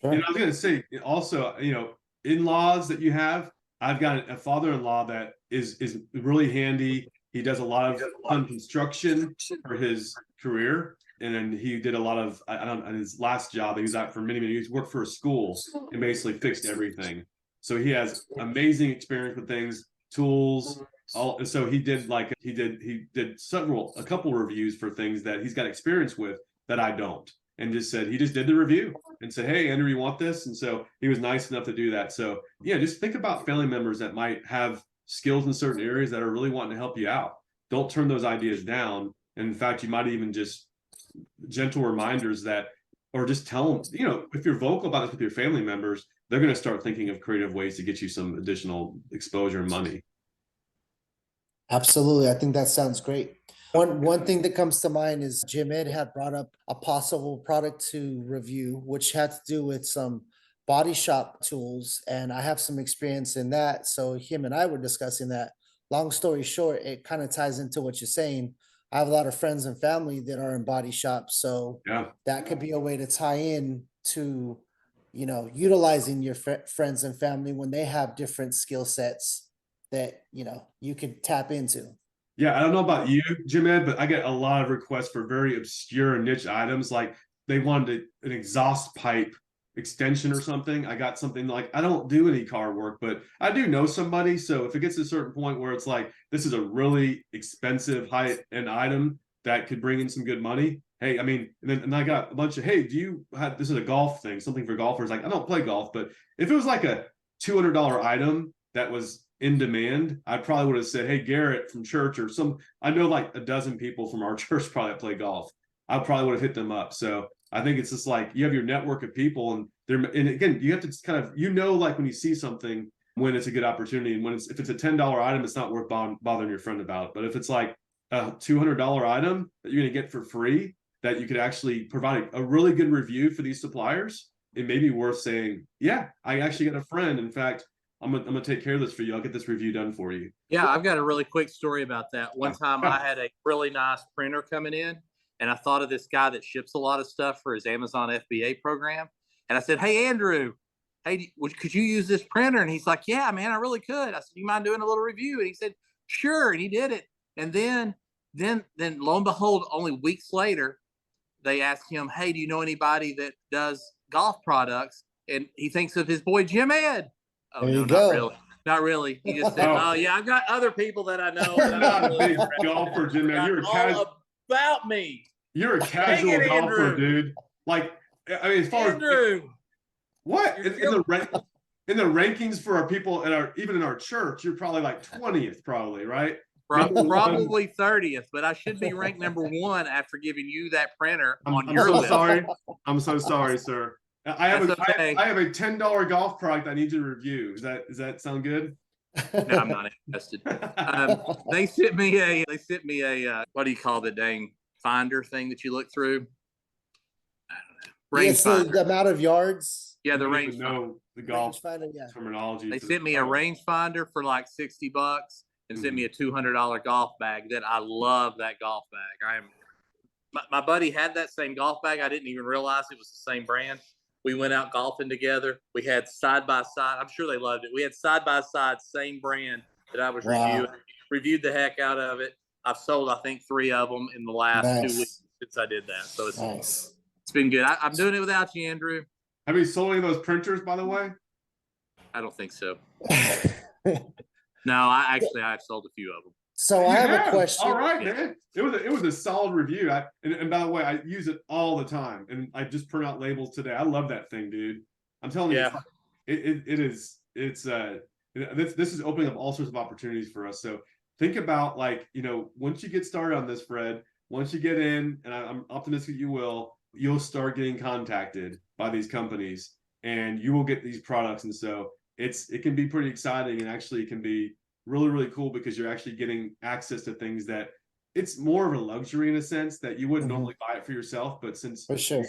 And I was going to say also, you know, in-laws that you have, I've got a father-in-law that is really handy. He does a lot of construction for his career. And then he did a lot of, on his last job, he was out for many years, worked for a school and basically fixed everything. So he has amazing experience with things, tools. So he did a couple reviews for things that he's got experience with that I don't. And he just did the review and said, hey, Andrew, you want this? And so he was nice enough to do that. So yeah, just think about family members that might have skills in certain areas that are really wanting to help you out. Don't turn those ideas down. And in fact, you might even just gentle reminders that, or just tell them, you know, if you're vocal about this with your family members, they're going to start thinking of creative ways to get you some additional exposure and money. Absolutely. I think that sounds great. One thing that comes to mind is Jim Ed had brought up a possible product to review, which had to do with some body shop tools. And I have some experience in that. So him and I were discussing that. Long story short, it kind of ties into what you're saying. I have a lot of friends and family that are in body shops. So that could be a way to tie in to, you know, utilizing your friends and family when they have different skill sets that, you know, you could tap into. Yeah, I don't know about you, Jim Ed, but I get a lot of requests for very obscure niche items. Like they wanted an exhaust pipe extension or something. I got something like, I don't do any car work, but I do know somebody. So if it gets to a certain point where it's like, this is a really expensive high-end item that could bring in some good money. Hey, I mean, and I got a bunch of, hey, this is a golf thing, something for golfers. Like I don't play golf, but if it was like a $200 item that was in demand, I probably would have said, hey, Garrett from church or I know like a dozen people from our church probably play golf. I probably would have hit them up. So I think it's just like you have your network of people, and again, you have to just kind of, like when you see something, when it's a good opportunity, and if it's a $10 item, it's not worth bothering your friend about. But if it's like a $200 item that you're going to get for free, that you could actually provide a really good review for these suppliers, it may be worth saying, yeah, I actually got a friend. In fact, I'm gonna take care of this for you. I'll get this review done for you. Yeah, I've got a really quick story about that. One time I had a really nice printer coming in, and I thought of this guy that ships a lot of stuff for his Amazon FBA program. And I said, hey, Andrew, hey, could you use this printer? And he's like, yeah, man, I really could. I said, you mind doing a little review? And he said, sure. And he did it. And then lo and behold, only weeks later, they asked him, hey, do you know anybody that does golf products? And he thinks of his boy, Jim Ed. Oh, There no, you go. not really. Not really. He just said, oh, yeah, I've got other people that I know. You're not a big golfer, Jim, man. You're about me. You're a casual golfer, Andrew. Dude. Like, I mean, as far Andrew. as what in the rankings for our people even in our church, you're probably like 20th, probably, right? Probably 30th, but I should be ranked number 1 after giving you that printer on I'm your so list. sorry. I'm so sorry, sir. I have okay. I have a $10 golf product I need you to review. Does that sound good? No, I'm not interested. They sent me a what do you call the dang finder thing that you look through? I don't know. Range finder. The amount of yards. Yeah, the range the golf finder, yeah. terminology. They sent me a range finder for like $60 and sent me a $200 golf bag. That I love that golf bag. My buddy had that same golf bag. I didn't even realize it was the same brand. We went out golfing together. We had side by side. I'm sure they loved it. We had side by side, same brand that I was reviewed the heck out of it. I've sold, I think, 3 of them in the last 2 weeks since I did that. So it's been good. I'm doing it without you, Andrew. Have you sold any of those printers, by the way? I don't think so. No, I've sold a few of them. So I have a question. All right, man. It was a solid review. And by the way, I use it all the time, and I just print out labels today. I love that thing, dude. I'm telling you, this is opening up all sorts of opportunities for us. So think about, like, once you get started on this, Fred, once you get in, and I'm optimistic you'll start getting contacted by these companies, and you will get these products. And so it can be pretty exciting, and actually it can be really, really cool, because you're actually getting access to things that it's more of a luxury in a sense that you wouldn't normally buy it for yourself. But since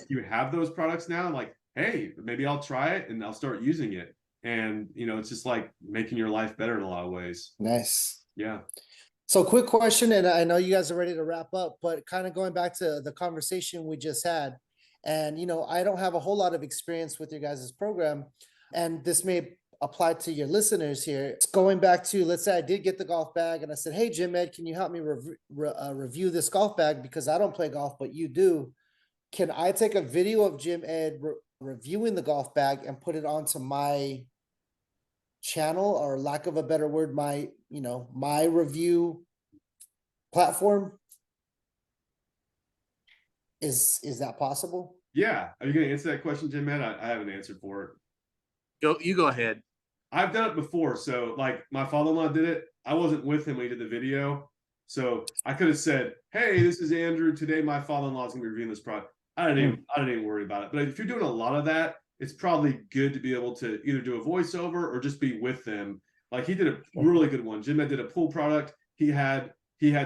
you have those products now, like, hey, maybe I'll try it and I'll start using it. And, it's just like making your life better in a lot of ways. Nice. Yeah. So quick question, and I know you guys are ready to wrap up, but kind of going back to the conversation we just had, and, I don't have a whole lot of experience with your guys' program, and this may apply to your listeners here. It's going back to, let's say I did get the golf bag and I said, hey, Jim Ed, can you help me review this golf bag, because I don't play golf, but you do. Can I take a video of Jim Ed reviewing the golf bag and put it onto my channel, or lack of a better word, my review platform? Is that possible? Yeah. Are you going to answer that question, Jim Ed? I have an answer for it. You go ahead. I've done it before. So, like, my father-in-law did it. I wasn't with him when he did the video. So I could have said, hey, this is Andrew. Today, my father-in-law is going to be reviewing this product. I didn't even worry about it. But if you're doing a lot of that, it's probably good to be able to either do a voiceover or just be with them. Like, he did a really good one. Jim Ed did a pool product. He had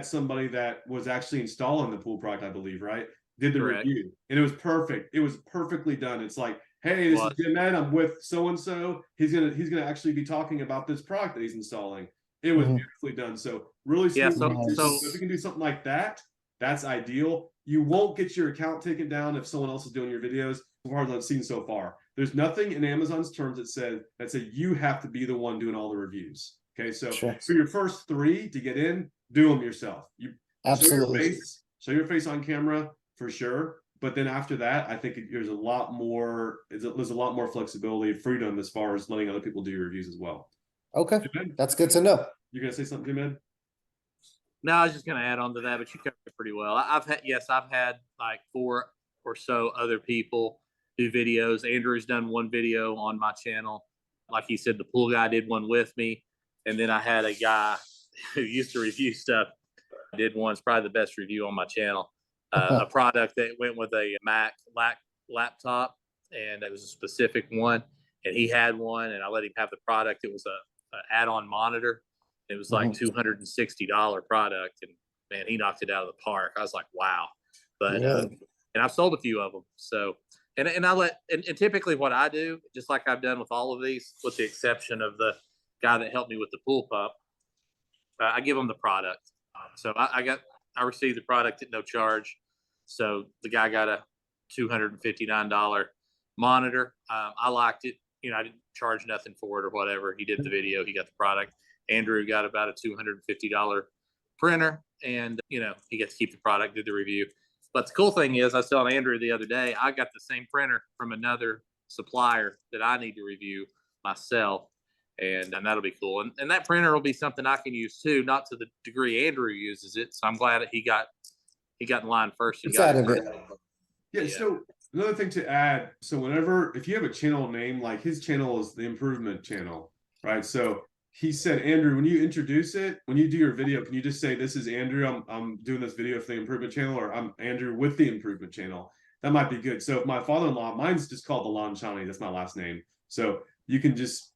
somebody that was actually installing the pool product, I believe, right? Did the review. And it was perfect. It was perfectly done. It's like, hey, this is Jim Ed. I'm with so-and-so. He's gonna actually be talking about this product that he's installing. It was beautifully done. So really, so if you can do something like that, that's ideal. You won't get your account taken down if someone else is doing your videos, as far as I've seen so far. There's nothing in Amazon's terms that say you have to be the one doing all the reviews. Okay, so for your first 3 to get in, do them yourself. You absolutely show your face on camera for sure. But then after that, I think there's a lot more flexibility and freedom as far as letting other people do your reviews as well. Okay, that's good to know. You're gonna say something, Jim Ed? No, I was just going to add on to that, but you covered it pretty well. I've had like 4 or so other people do videos. Andrew's done one video on my channel. Like he said, the pool guy did one with me. And then I had a guy who used to review stuff, did one. It's probably the best review on my channel. a product that went with a Mac laptop, and it was a specific one. And he had one, and I let him have the product. It was a add-on monitor. It was like $260 product, and man, he knocked it out of the park. I was like, wow. But Really? and I've sold a few of them. So and and typically what I do, just like I've done with all of these, with the exception of the guy that helped me with the pool pump, I give them the product. So I received the product at no charge. So the guy got a $259 monitor. I liked it. You know, I didn't charge nothing for it or whatever. He did the video. He got the product. Andrew got about a $250 printer, and you know, he got to keep the product, did the review. But the cool thing is, I was telling Andrew the other day, I got the same printer from another supplier that I need to review myself, and that'll be cool. And that printer will be something I can use too, not to the degree Andrew uses it. So I'm glad that he got in line first. And Inside of it. Yeah. So another thing to add, so if you have a channel name, like his channel is the Improvement Channel, right? So he said, Andrew, when you introduce it, when you do your video, can you just say, this is Andrew, I'm doing this video for the Improvement Channel, or I'm Andrew with the Improvement Channel? That might be good. So if my father-in-law, mine's just called the Launchani, that's my last name. So you could just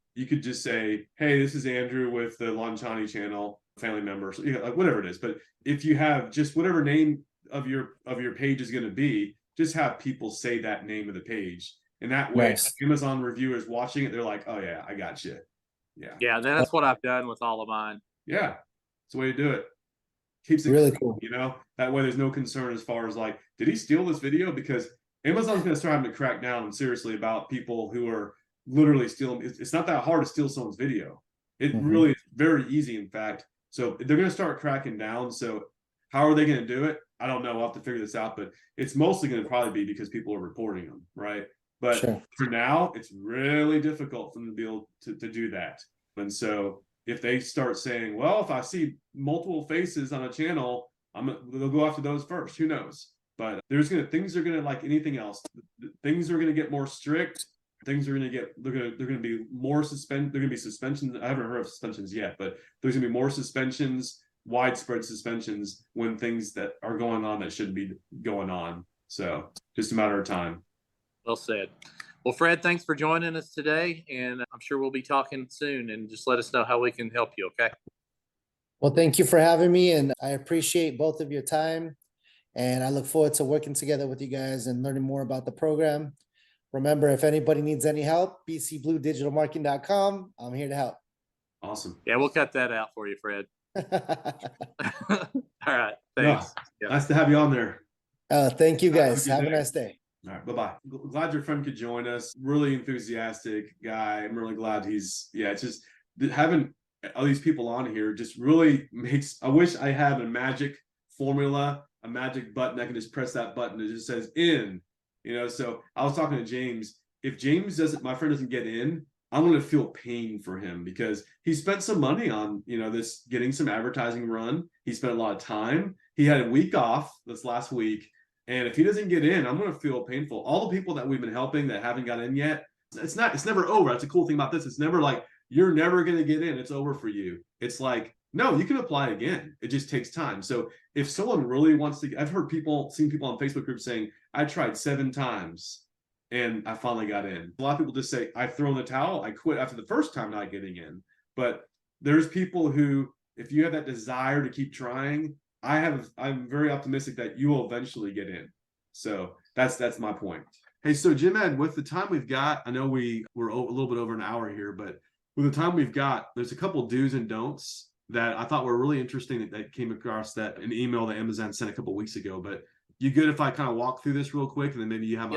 say, hey, this is Andrew with the Launchani channel, family members, you know, like whatever it is. But if you have just whatever name of your page is going to be, just have people say that name of the page. And that way, Nice. Amazon reviewers watching it, they're like, oh yeah, I got you. Yeah, that's what I've done with all of mine. Yeah, it's the way to do it. Keeps it Really clean, cool. you know, that way there's no concern as far as like, did he steal this video? Because Amazon's going to start having to crack down seriously about people who are literally stealing. It's not that hard to steal someone's video. It really is very easy, in fact. So they're going to start cracking down. So how are they going to do it? I don't know. We'll have to figure this out, but it's mostly going to probably be because people are reporting them, right? But Sure. for now, it's really difficult for them to be able to do that. And so if they start saying, well, if I see multiple faces on a channel, they'll go after those first. Who knows? But things are gonna, like anything else, things are gonna get more strict. Things are gonna get they're gonna be more they're gonna be suspensions. I haven't heard of suspensions yet, but there's gonna be more suspensions, widespread suspensions, when things that are going on that shouldn't be going on. So just a matter of time. Well said. Well, Fred, thanks for joining us today, and I'm sure we'll be talking soon, and just let us know how we can help you, okay? Well, thank you for having me, and I appreciate both of your time, and I look forward to working together with you guys and learning more about the program. Remember, if anybody needs any help, bcbluedigitalmarketing.com. I'm here to help. Awesome. Yeah, we'll cut that out for you, Fred. All right, Yeah. thanks. Yeah. Nice to have you on there. Thank you guys. Have a Have good a day. nice day. All right, bye-bye. Glad your friend could join us. Really enthusiastic guy. I'm really glad it's just having all these people on here just really makes, I wish I had a magic formula, a magic button. I can just press that button. It just says in, you know. So I was talking to James. If James my friend doesn't get in, I'm going to feel pain for him, because he spent some money on, you know, this, getting some advertising run. He spent a lot of time. He had a week off this last week. And if he doesn't get in, I'm going to feel painful. All the people that we've been helping that haven't got in yet, it's never over. That's a cool thing about this. It's never like, you're never going to get in, it's over for you. It's like, no, you can apply again. It just takes time. So if someone really wants to, I've seen people on Facebook groups saying, I tried 7 times and I finally got in. A lot of people just say, I throw in the towel, I quit after the first time not getting in. But there's people who, if you have that desire to keep trying, I'm very optimistic that you will eventually get in. So that's my point. Hey, so Jim Ed, with the time we've got, I know we're a little bit over an hour here, but with the time we've got, there's a couple do's and don'ts that I thought were really interesting that came across an email that Amazon sent a couple weeks ago. But you good if I kind of walk through this real quick, and then maybe you have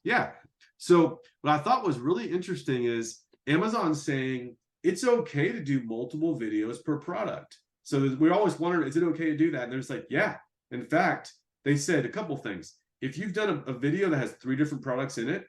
Yeah. So what I thought was really interesting is Amazon saying it's okay to do multiple videos per product. So we're always wondering, is it okay to do that? And there's like, yeah. In fact, they said a couple things. If you've done a video that has 3 different products in it,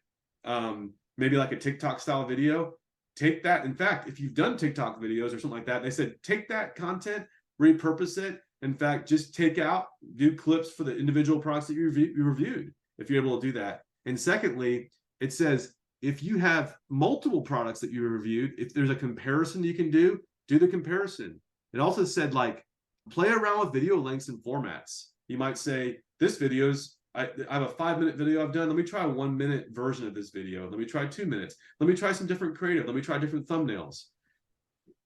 maybe like a TikTok style video, take that. In fact, if you've done TikTok videos or something like that, they said, take that content, repurpose it. In fact, just do clips for the individual products that you reviewed, if you're able to do that. And secondly, it says, if you have multiple products that you reviewed, if there's a comparison you can do the comparison. It also said, like, play around with video lengths and formats. You might say, this video's, I have a 5-minute video I've done. Let me try a 1-minute version of this video. Let me try 2 minutes. Let me try some different creative. Let me try different thumbnails.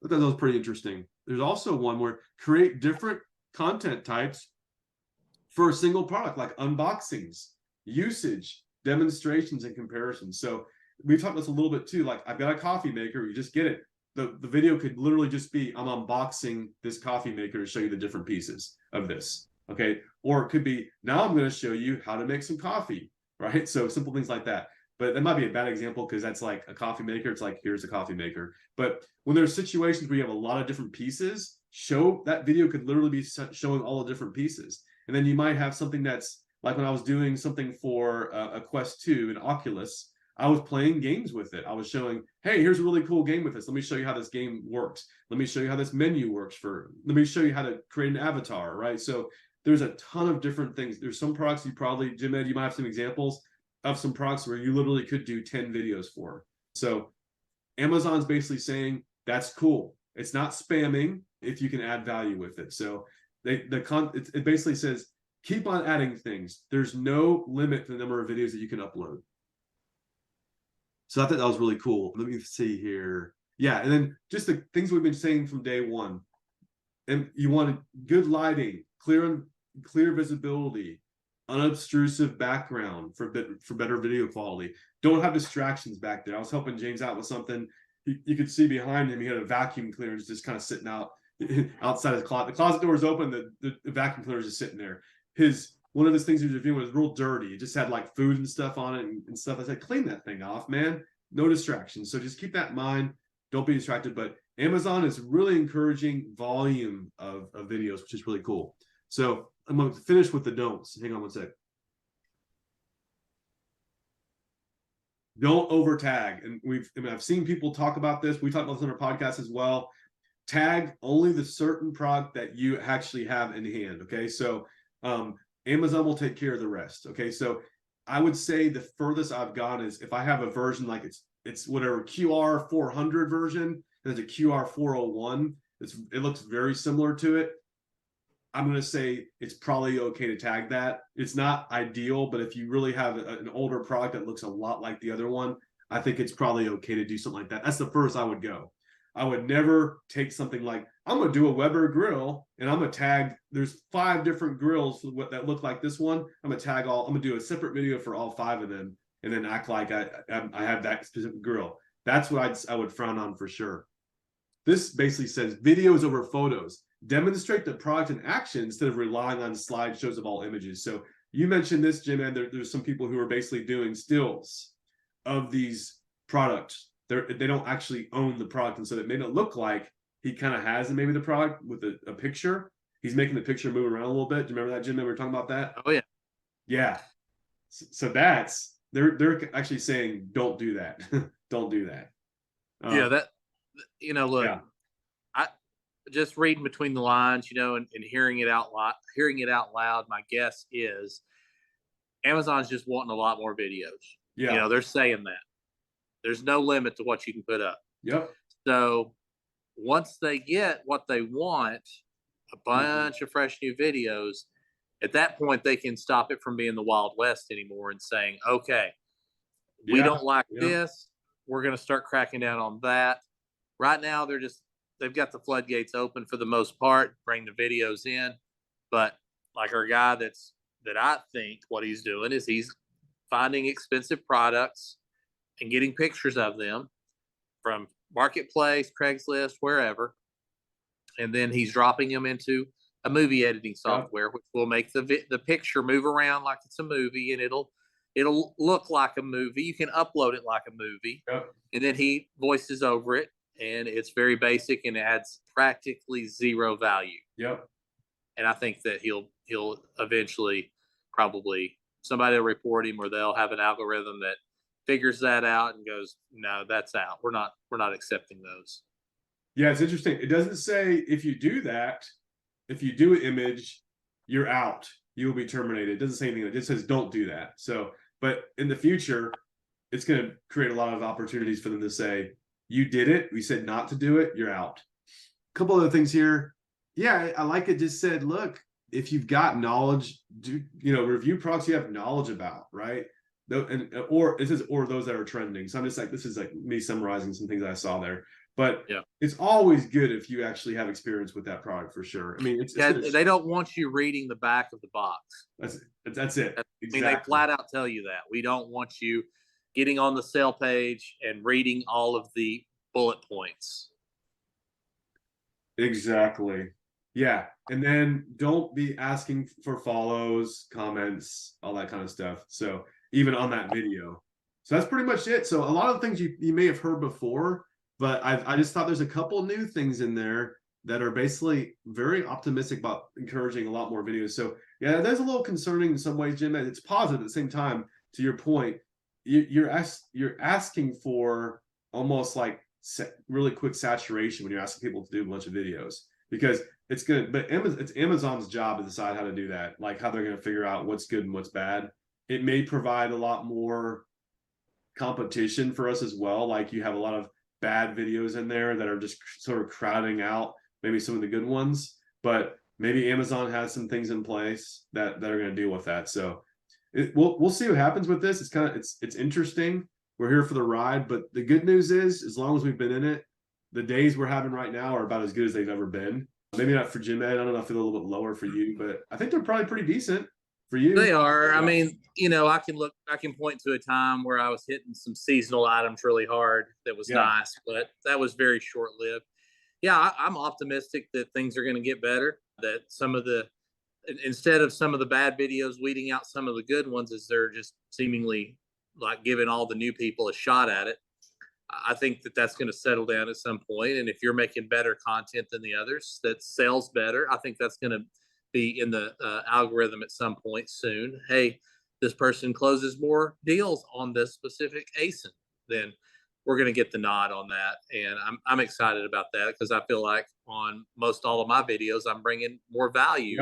I thought that was pretty interesting. There's also one where create different content types for a single product, like unboxings, usage, demonstrations, and comparisons. So we've talked this a little bit too. Like, I've got a coffee maker, you just get it. The video could literally just be, I'm unboxing this coffee maker to show you the different pieces of this. Okay. Or it could be, now I'm going to show you how to make some coffee, right? So simple things like that. But that might be a bad example because that's like a coffee maker. It's like, here's a coffee maker. But when there's situations where you have a lot of different pieces, that video could literally be showing all the different pieces. And then you might have something that's like when I was doing something for a Quest 2 in Oculus, I was playing games with it. I was showing, hey, here's a really cool game with this. Let me show you how this game works. Let me show you how this menu works let me show you how to create an avatar, right? So there's a ton of different things. There's some products you probably, Jim Ed, you might have some examples of some products where you literally could do 10 videos for. So Amazon's basically saying that's cool. It's not spamming if you can add value with it. So it basically says, keep on adding things. There's no limit to the number of videos that you can upload. So I thought that was really cool. Let me see here. Yeah, and then just the things we've been saying from day one. And you wanted good lighting, clear visibility, unobtrusive background for better video quality. Don't have distractions back there. I was helping James out with something. You could see behind him, he had a vacuum cleaner just kind of sitting out outside his closet. The closet door is open, the vacuum cleaner is just sitting there. One of the things he was reviewing was real dirty. It just had like food and stuff on it and stuff. I said, clean that thing off, man. No distractions. So just keep that in mind. Don't be distracted. But Amazon is really encouraging volume of videos, which is really cool. So I'm going to finish with the don'ts. Hang on one sec. Don't over tag. And I've seen people talk about this. We talked about this on our podcast as well. Tag only the certain product that you actually have in hand. Okay. So, Amazon will take care of the rest. Okay. So I would say the furthest I've gone is if I have a version like it's whatever QR 400 version, and there's a QR 401. It looks very similar to it. I'm going to say it's probably okay to tag that. It's not ideal, but if you really have an older product that looks a lot like the other one, I think it's probably okay to do something like that. That's the first I would go. I would never take something like, I'm going to do a Weber grill and I'm going to tag, there's 5 different grills that look like this one. I'm going to do a separate video for all 5 of them and then act like I have that specific grill. That's what I would frown on for sure. This basically says videos over photos. Demonstrate the product in action instead of relying on slideshows of all images. So you mentioned this, Jim, and there's some people who are basically doing stills of these products. They don't actually own the product, and so it made it look like he kind of has maybe the product with a picture. He's making the picture move around a little bit. Do you remember that, Jim? We were talking about that. Oh yeah, yeah. So that's they're actually saying don't do that. Don't do that. Yeah, that look, yeah. I just reading between the lines, and hearing it out loud. My guess is Amazon's just wanting a lot more videos. Yeah, they're saying that. There's no limit to what you can put up. Yep. So once they get what they want, a bunch of fresh new videos, at that point, they can stop it from being the Wild West anymore and saying, okay, we don't like this. We're going to start cracking down on that. Right now, they've got the floodgates open for the most part, bring the videos in. But like our guy that I think what he's doing is he's finding expensive products and getting pictures of them from Marketplace, Craigslist, wherever. And then he's dropping them into a movie editing software, which will make the picture move around like it's a movie, and it'll look like a movie. You can upload it like a movie. Yep. And then he voices over it, and it's very basic and adds practically zero value. Yep. And I think that he'll eventually probably somebody will report him, or they'll have an algorithm that figures that out and goes, no, that's out. We're not accepting those. Yeah, it's interesting. It doesn't say if you do that, if you do an image, you're out. You will be terminated. It doesn't say anything. It just says don't do that. So, but in the future, it's going to create a lot of opportunities for them to say, you did it. We said not to do it. You're out. A couple other things here. Yeah, I like it. Just said, look, if you've got knowledge, review products you have knowledge about, right? Or it says, or those that are trending. So I'm just like, this is like me summarizing some things I saw there. But Yeah. it's always good if you actually have experience with that product for sure. I mean, they don't want you reading the back of the box. That's it. I Exactly. mean, they flat out tell you that. We don't want you getting on the sale page and reading all of the bullet points. Exactly. Yeah. And then don't be asking for follows, comments, all that kind of stuff. So even on that video. So that's pretty much it. So a lot of things you may have heard before, but I just thought there's a couple new things in there that are basically very optimistic about encouraging a lot more videos. So yeah, that's a little concerning in some ways, Jim, and it's positive at the same time. To your point, you're asking for almost like really quick saturation when you're asking people to do a bunch of videos, because it's good, but it's Amazon's job to decide how to do that, like how they're going to figure out what's good and what's bad. It may provide a lot more competition for us as well. Like you have a lot of bad videos in there that are just sort of crowding out maybe some of the good ones, but maybe Amazon has some things in place that are going to deal with that. So we'll see what happens with this. It's interesting. We're here for the ride, but the good news is, as long as we've been in it, the days we're having right now are about as good as they've ever been. Maybe not for Jim Ed. I don't know if they're a little bit lower for you, but I think they're probably pretty decent for you. They are. Yeah. I mean, I can point to a time where I was hitting some seasonal items really hard. That was nice, but that was very short lived. Yeah, I'm optimistic that things are going to get better. That instead of some of the bad videos weeding out some of the good ones, as they're just seemingly like giving all the new people a shot at it. I think that's going to settle down at some point. And if you're making better content than the others that sells better, I think that's going to be in the algorithm at some point soon. Hey, this person closes more deals on this specific ASIN, then we're going to get the nod on that. And I'm excited about that, because I feel like on most all of my videos, I'm bringing more value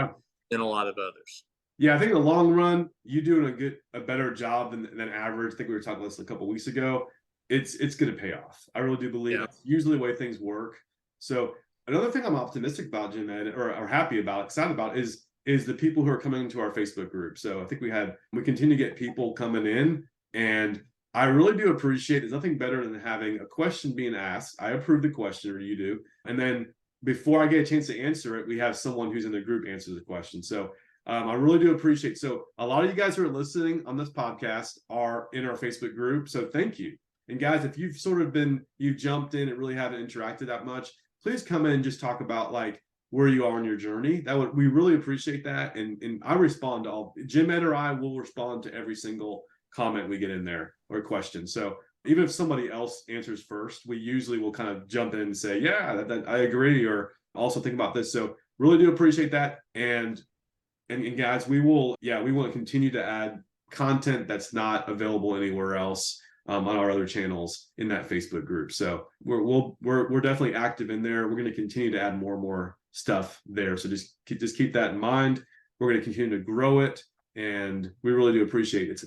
than a lot of others. Yeah, I think in the long run, you doing a better job than average. I think we were talking about this a couple of weeks ago. It's going to pay off. I really do believe that's usually the way things work. So another thing I'm optimistic about, Jim Ed, or happy about, excited about, is the people who are coming into our Facebook group. So I think we continue to get people coming in, and I really do appreciate. There's nothing better than having a question being asked. I approve the question, or you do, and then before I get a chance to answer it, we have someone who's in the group answer the question. So I really do appreciate. So a lot of you guys who are listening on this podcast are in our Facebook group. So thank you. And guys, if you've you've jumped in and really haven't interacted that much, please come in and just talk about like where you are on your journey. We really appreciate that. And I respond to all. Jim Ed or I will respond to every single comment we get in there or question. So even if somebody else answers first, we usually will kind of jump in and say, yeah, that I agree, or also think about this. So really do appreciate that. And guys, we want to continue to add content that's not available anywhere else on our other channels in that Facebook group. So we're definitely active in there. We're going to continue to add more and more stuff there. So just keep that in mind. We're going to continue to grow it, and we really do appreciate it. It's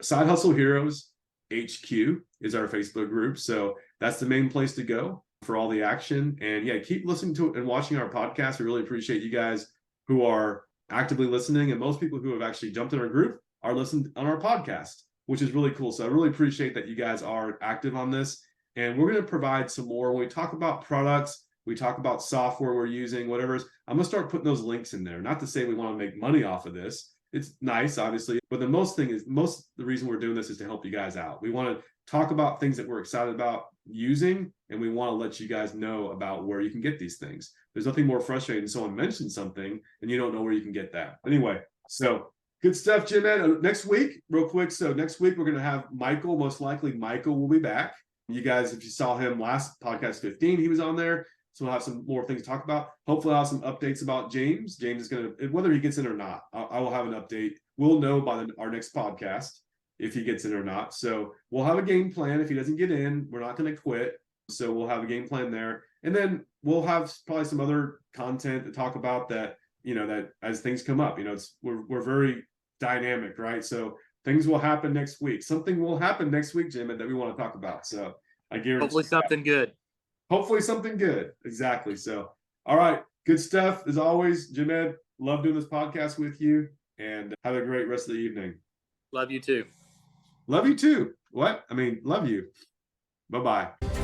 Side Hustle Heroes HQ is our Facebook group. So that's the main place to go for all the action. And yeah, keep listening to it and watching our podcast. We really appreciate you guys who are actively listening, and most people who have actually jumped in our group are listening on our podcast, which is really cool. So I really appreciate that you guys are active on this, and we're going to provide some more when we talk about products, we talk about software we're using, whatever. I'm going to start putting those links in there. Not to say we want to make money off of this. It's nice, obviously, but the reason we're doing this is to help you guys out. We want to talk about things that we're excited about using, and we want to let you guys know about where you can get these things. There's nothing more frustrating than someone mentions something and you don't know where you can get that. Anyway, so good stuff, Jim Ed. Next week, real quick. So next week, we're going to have Michael. Most likely, Michael will be back. You guys, if you saw him last podcast 15, he was on there. So we'll have some more things to talk about. Hopefully, I'll have some updates about James. James is going to, whether he gets in or not, I will have an update. We'll know by our next podcast if he gets in or not. So we'll have a game plan. If he doesn't get in, we're not going to quit. So we'll have a game plan there. And then we'll have probably some other content to talk about that, that as things come up, we're very dynamic, right? So things will happen next week. Something will happen next week, Jim, that we want to talk about. So I guarantee. Hopefully something good. Hopefully something good. Exactly. So, all right. Good stuff as always, Jim Ed. Love doing this podcast with you, and have a great rest of the evening. Love you too. Love you too. What? I mean, love you. Bye-bye.